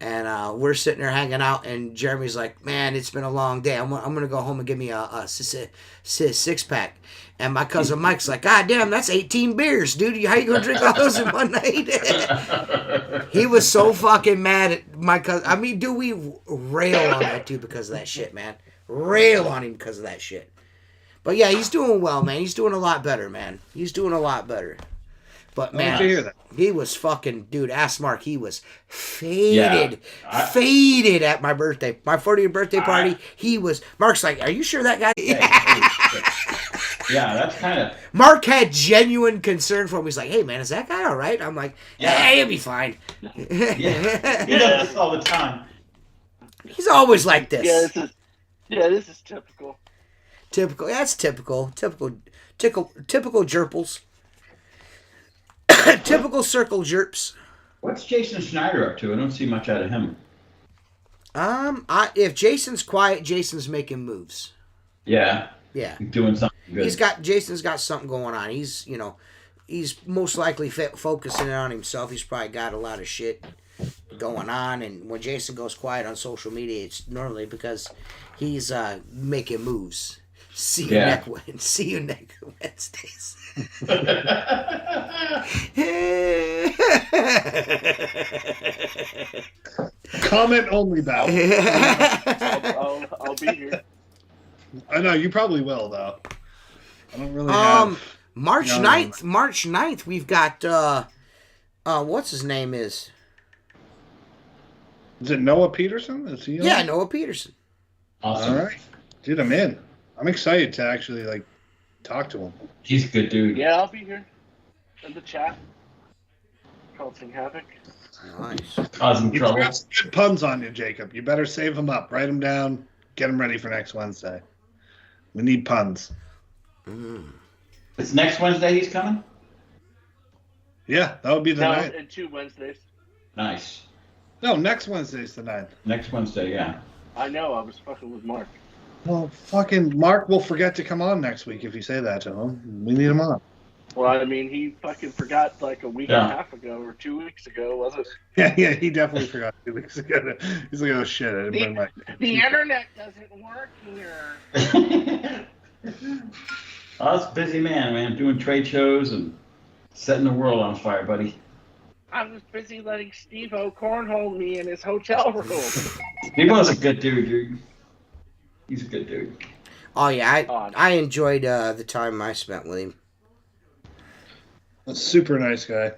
And we're sitting there hanging out, and Jeremy's like, man, it's been a long day. I'm going to go home and give me a six-pack. And my cousin Mike's like, God damn, that's 18 beers, dude. How you going to drink all those in one night? He was so fucking mad at my cousin. I mean, dude, we rail on that dude because of that shit, man. Rail on him because of that shit. But, yeah, he's doing well, man. He's doing a lot better, man. He's doing a lot better. But man, he was fucking, dude, ask Mark, he was faded at my birthday. My 40th birthday party, Mark's like, are you sure that guy? Yeah, that's kind of. Mark had genuine concern for him. He's like, hey man, is that guy all right? I'm like, yeah, he'll be fine. Yeah. He does this all the time. He's always like this. This is typical. Typical, that's typical. Typical jerples. Typical circle jerps. What's Jason Schneider up to? I don't see much out of him. If Jason's quiet, Jason's making moves. Yeah. Yeah. doing something good. Jason's got something going on. He's most likely focusing on himself. He's probably got a lot of shit going on, and when Jason goes quiet on social media, it's normally because he's making moves. See you next Wednesdays. Comment only, Val. I'll be here. I know you probably will though. I don't really have. March 9th, we've got what's his name is? Is it Noah Peterson? Is he on? Yeah, Noah Peterson. Awesome. All right. Dude, I'm in. I'm excited to actually talk to him. He's a good dude. Yeah, I'll be here in the chat. Causing havoc. Nice. Causing You've trouble. got some good puns on you, Jacob. You better save them up. Write them down. Get them ready for next Wednesday. We need puns. It's next Wednesday he's coming? Yeah, that would be the 9th. In 2 Wednesdays. Nice. No, next Wednesday's the 9th. Next Wednesday, yeah. I know, I was fucking with Mark. Well, fucking Mark will forget to come on next week if you say that to him. We need him on. Well, I mean, he fucking forgot like a week and a half ago or 2 weeks ago, was it? Yeah, he definitely forgot 2 weeks ago. He's like, oh shit, I didn't bring my... The internet doesn't work here. I was a busy man, doing trade shows and setting the world on fire, buddy. I was busy letting Steve-O cornhole me in his hotel room. Steve-O's a good dude. He's a good dude. Oh yeah, I enjoyed the time I spent with him. A super nice guy.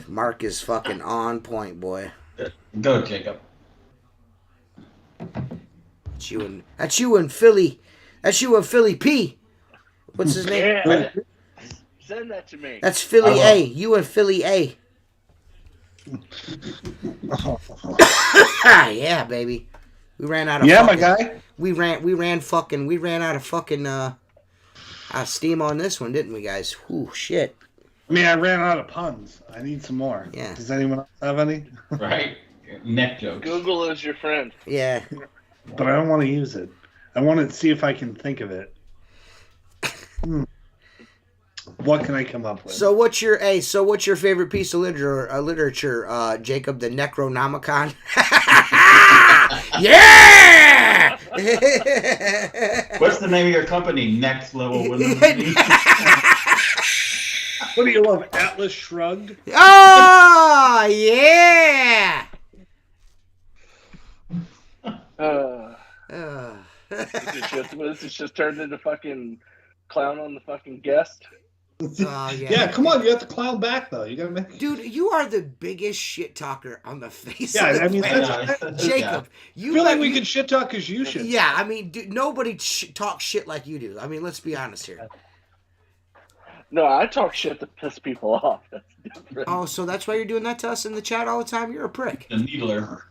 Mark is fucking on point, boy. Go, Jacob. That's you and Philly. That's you and Philly P. What's his name? Yeah. Send that to me. That's Philly A. You and Philly A. Yeah, baby. We ran out of my guy. We ran out of fucking steam on this one, didn't we, guys? Whew, shit. I mean, I ran out of puns. I need some more. Yeah. Does anyone else have any? Right? Neck jokes. Google is your friend. Yeah. But I don't want to use it. I want to see if I can think of it. What can I come up with? So what's your favorite piece of literature, Jacob? The Necronomicon. Yeah. What's the name of your company? Next Level Women. What do you love? Atlas Shrugged? Oh yeah. This is just turned into fucking clown on the fucking guest. Yeah, come on, you have to clown back though. You gotta make. Dude, you are the biggest shit talker on the face. Yeah, of the I mean, planet. Jacob, I feel like we could shit talk as you should. Yeah, I mean, dude, nobody talks shit like you do. I mean, let's be honest here. No, I talk shit to piss people off. That's different. Oh, so that's why you're doing that to us in the chat all the time? You're a prick. The needler.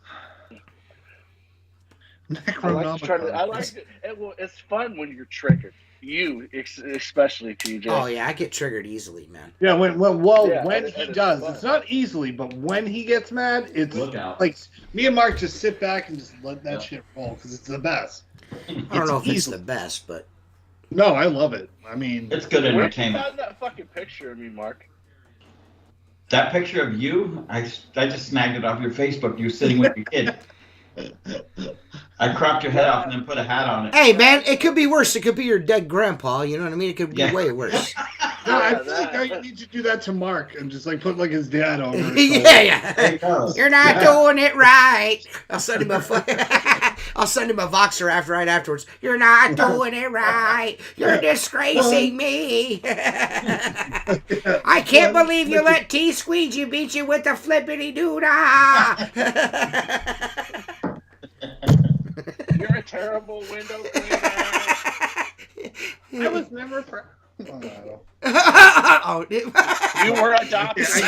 It's fun when you're triggered. You, especially TJ. Oh yeah, I get triggered easily, man. Yeah, when he does, it's not easily, but when he gets mad, it's like me and Mark just sit back and just let that shit roll because it's the best. I don't know if it's the best, but no, I love it. I mean, it's good entertainment. Where did you find that fucking picture of me, Mark? That picture of you, I just snagged it off your Facebook. You were sitting with your kid. I cropped your head off and then put a hat on it. Hey, man, it could be worse. It could be your dead grandpa. You know what I mean? It could be way worse. No, I feel like now you need to do that to Mark and just like put like his dad on. Yeah. You're not doing it right. I'll send him a Voxer right afterwards. You're not doing it right. You're disgracing me. I can't believe you let T Squeegee beat you with the flippity doodah. You're a terrible window cleaner. I was never. You were adopted. It's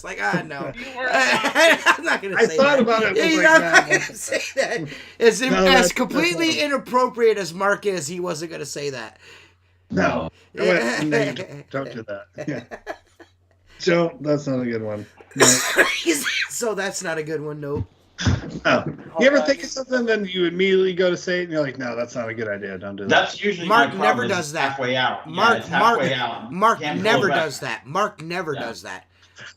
like, no. You were adopted. I'm not going to say that. I thought about it. He's not going to say that. As completely inappropriate as Mark is, he wasn't going to say that. No. Don't do that. Yeah. So, that's not a good one. No. So that's not a good one, nope. No. You ever think of something, then you immediately go to say it, and you're like, no, that's not a good idea. Don't do that. That's usually Mark my never problem. does Is that. halfway out. Mark, it's halfway out. Mark Can't never pull it back. does that. Mark never does that.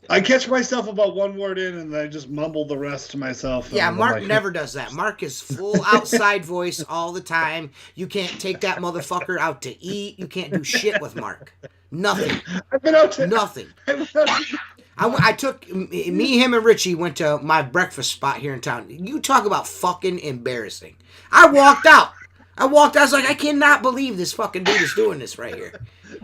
I catch myself about one word in, and I just mumble the rest to myself. Yeah, I'm Mark like, never does that. Mark is full outside voice all the time. You can't take that motherfucker out to eat. You can't do shit with Mark. Nothing. I've been out to Nothing. I've been out to- I took me, him, and Richie went to my breakfast spot here in town. You talk about fucking embarrassing. I walked out. I was like, I cannot believe this fucking dude is doing this right here.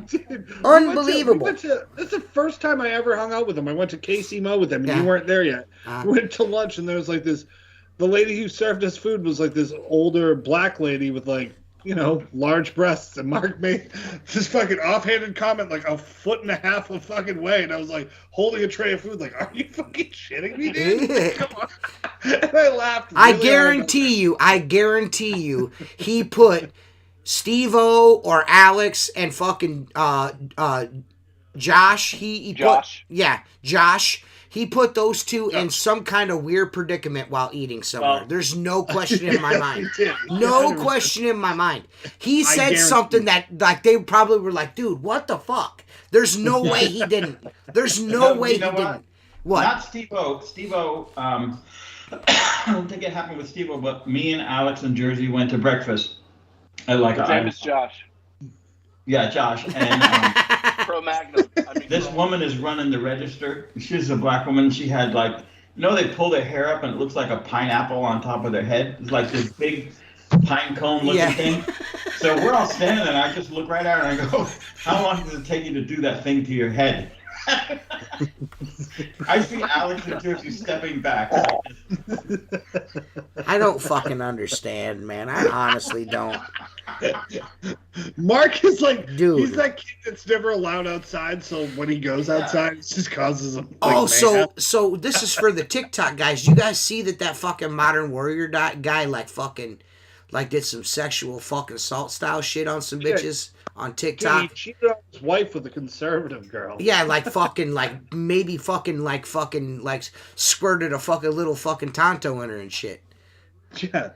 Dude, Unbelievable. This is the first time I ever hung out with him. I went to KC Mo with him, and Yeah. you weren't there yet. Uh-huh. We went to lunch, and there was like this. The lady who served us food was like this older black lady with like, you know, large breasts. And Mark made this fucking offhanded comment like 1.5 feet of fucking way, and I was like holding a tray of food, like, are you fucking shitting me, dude? Come on. And I laughed. Really I guarantee you, he put Steve-O or Alex and fucking Josh. Josh. Josh. He put those two in some kind of weird predicament while eating somewhere. Well- There's no question in my mind. He did. No 100%. question in my mind. He said guarantee. something that like they probably were like, dude, what the fuck? There's no way he didn't. There's no way he didn't. What? Not Steve-O. Steve-O, I don't think it happened with Steve-O, but me and Alex and Jersey went to breakfast. His name is Josh. Yeah, Josh. And Pro Magnum. this woman is running the register. She's a black woman. She had like, you know, they pull their hair up and it looks like a pineapple on top of their head. It's like this big pine cone looking thing. So we're all standing there, and I just look right at her and I go, how long does it take you to do that thing to your head? I see Alex and Jersey stepping back. I don't fucking understand, man. I honestly don't. Mark is like, Dude. he's that kid that's never allowed outside, so when he goes outside, it just causes him. Like, Oh, mayhem. so this is for the TikTok guys. You guys see that fucking Modern Warrior guy like fucking like did some sexual fucking assault style shit on some bitches on Dude, he TikTok. cheated on his wife with a conservative girl. Yeah, like fucking like maybe fucking like squirted a fucking little fucking Tonto in her and shit. Yeah.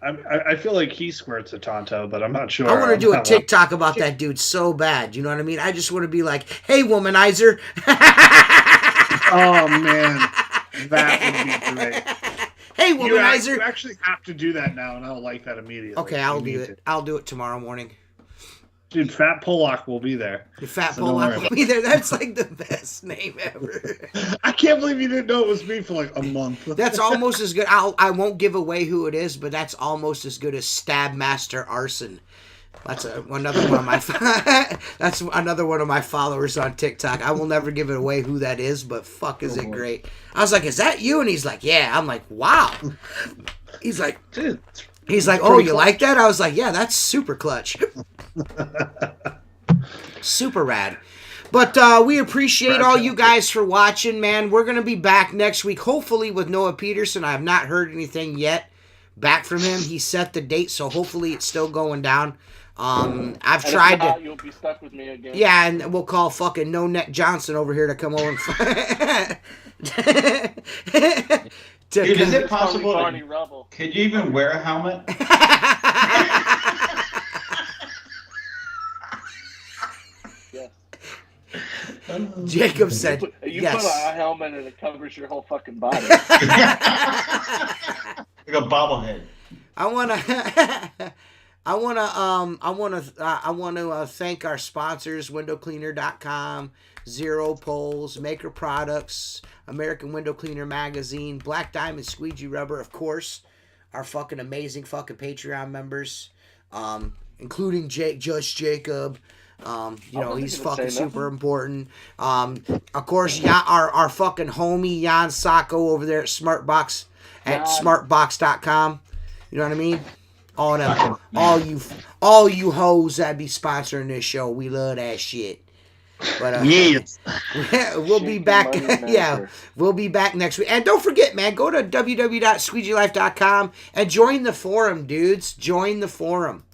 I feel like he squirts a Tonto, but I'm not sure. I want to do a Well, TikTok about that dude so bad. You know what I mean? I just want to be like, hey, womanizer. Oh, man. That would be great. Hey, You womanizer. actually have to do that now, and I'll like that immediately. Okay, I'll You do need it. to. I'll do it tomorrow morning. Dude, Fat Pollock will be there. The Fat So don't Pollock worry will be there. That's like the best name ever. I can't believe you didn't know it was me for like a month. That's almost as good. I won't give away who it is, but that's almost as good as Stab Master Arson. That's another one of my that's another one of my followers on TikTok. I will never give it away who that is, but fuck is it great. I was like, "Is that you?" And he's like, "Yeah." I'm like, "Wow." He's like, Dude, "Oh, you like that?" I was like, "Yeah, that's super clutch." Super rad. But we appreciate all you guys for watching, man. We're going to be back next week, hopefully with Noah Peterson. I have not heard anything yet back from him. He set the date, so hopefully it's still going down. I've tried to... You'll be stuck with me again. Yeah, and we'll call fucking No Neck Johnson over here to come over and... Dude, is it possible? Barney Rubble. Could you even wear a helmet? Yes. Jacob said, You yes. put a helmet and it covers your whole fucking body. Like a bobblehead. I want to thank our sponsors, windowcleaner.com, Zero Poles, Maker Products, American Window Cleaner Magazine, Black Diamond Squeegee Rubber, of course, our fucking amazing fucking Patreon members, including Judge Jacob. He's fucking super important. Of course, our fucking homie Jan Sacco over there at Smartbox at smartbox.com. You know what I mean? All you hoes that be sponsoring this show, we love that shit. But yes. we'll be back. Yeah, we'll be back next week. And don't forget, man, go to www.squeegeelife.com and join the forum, dudes. Join the forum.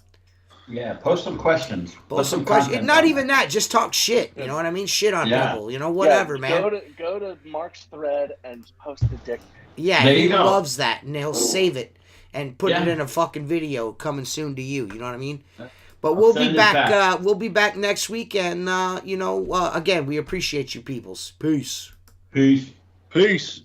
Yeah, post some questions. Post some content questions. Not on even that. Just talk shit. You know what I mean? Shit on Yeah. people. You know, whatever, man. Go to Mark's thread and post the dick. Yeah, There he you go. loves that, and he'll save it and put it Yeah. in a fucking video coming soon to you. You know what I mean? But I'll we'll be send it back. back. We'll be back next week, and again, we appreciate you, peoples. Peace. Peace. Peace.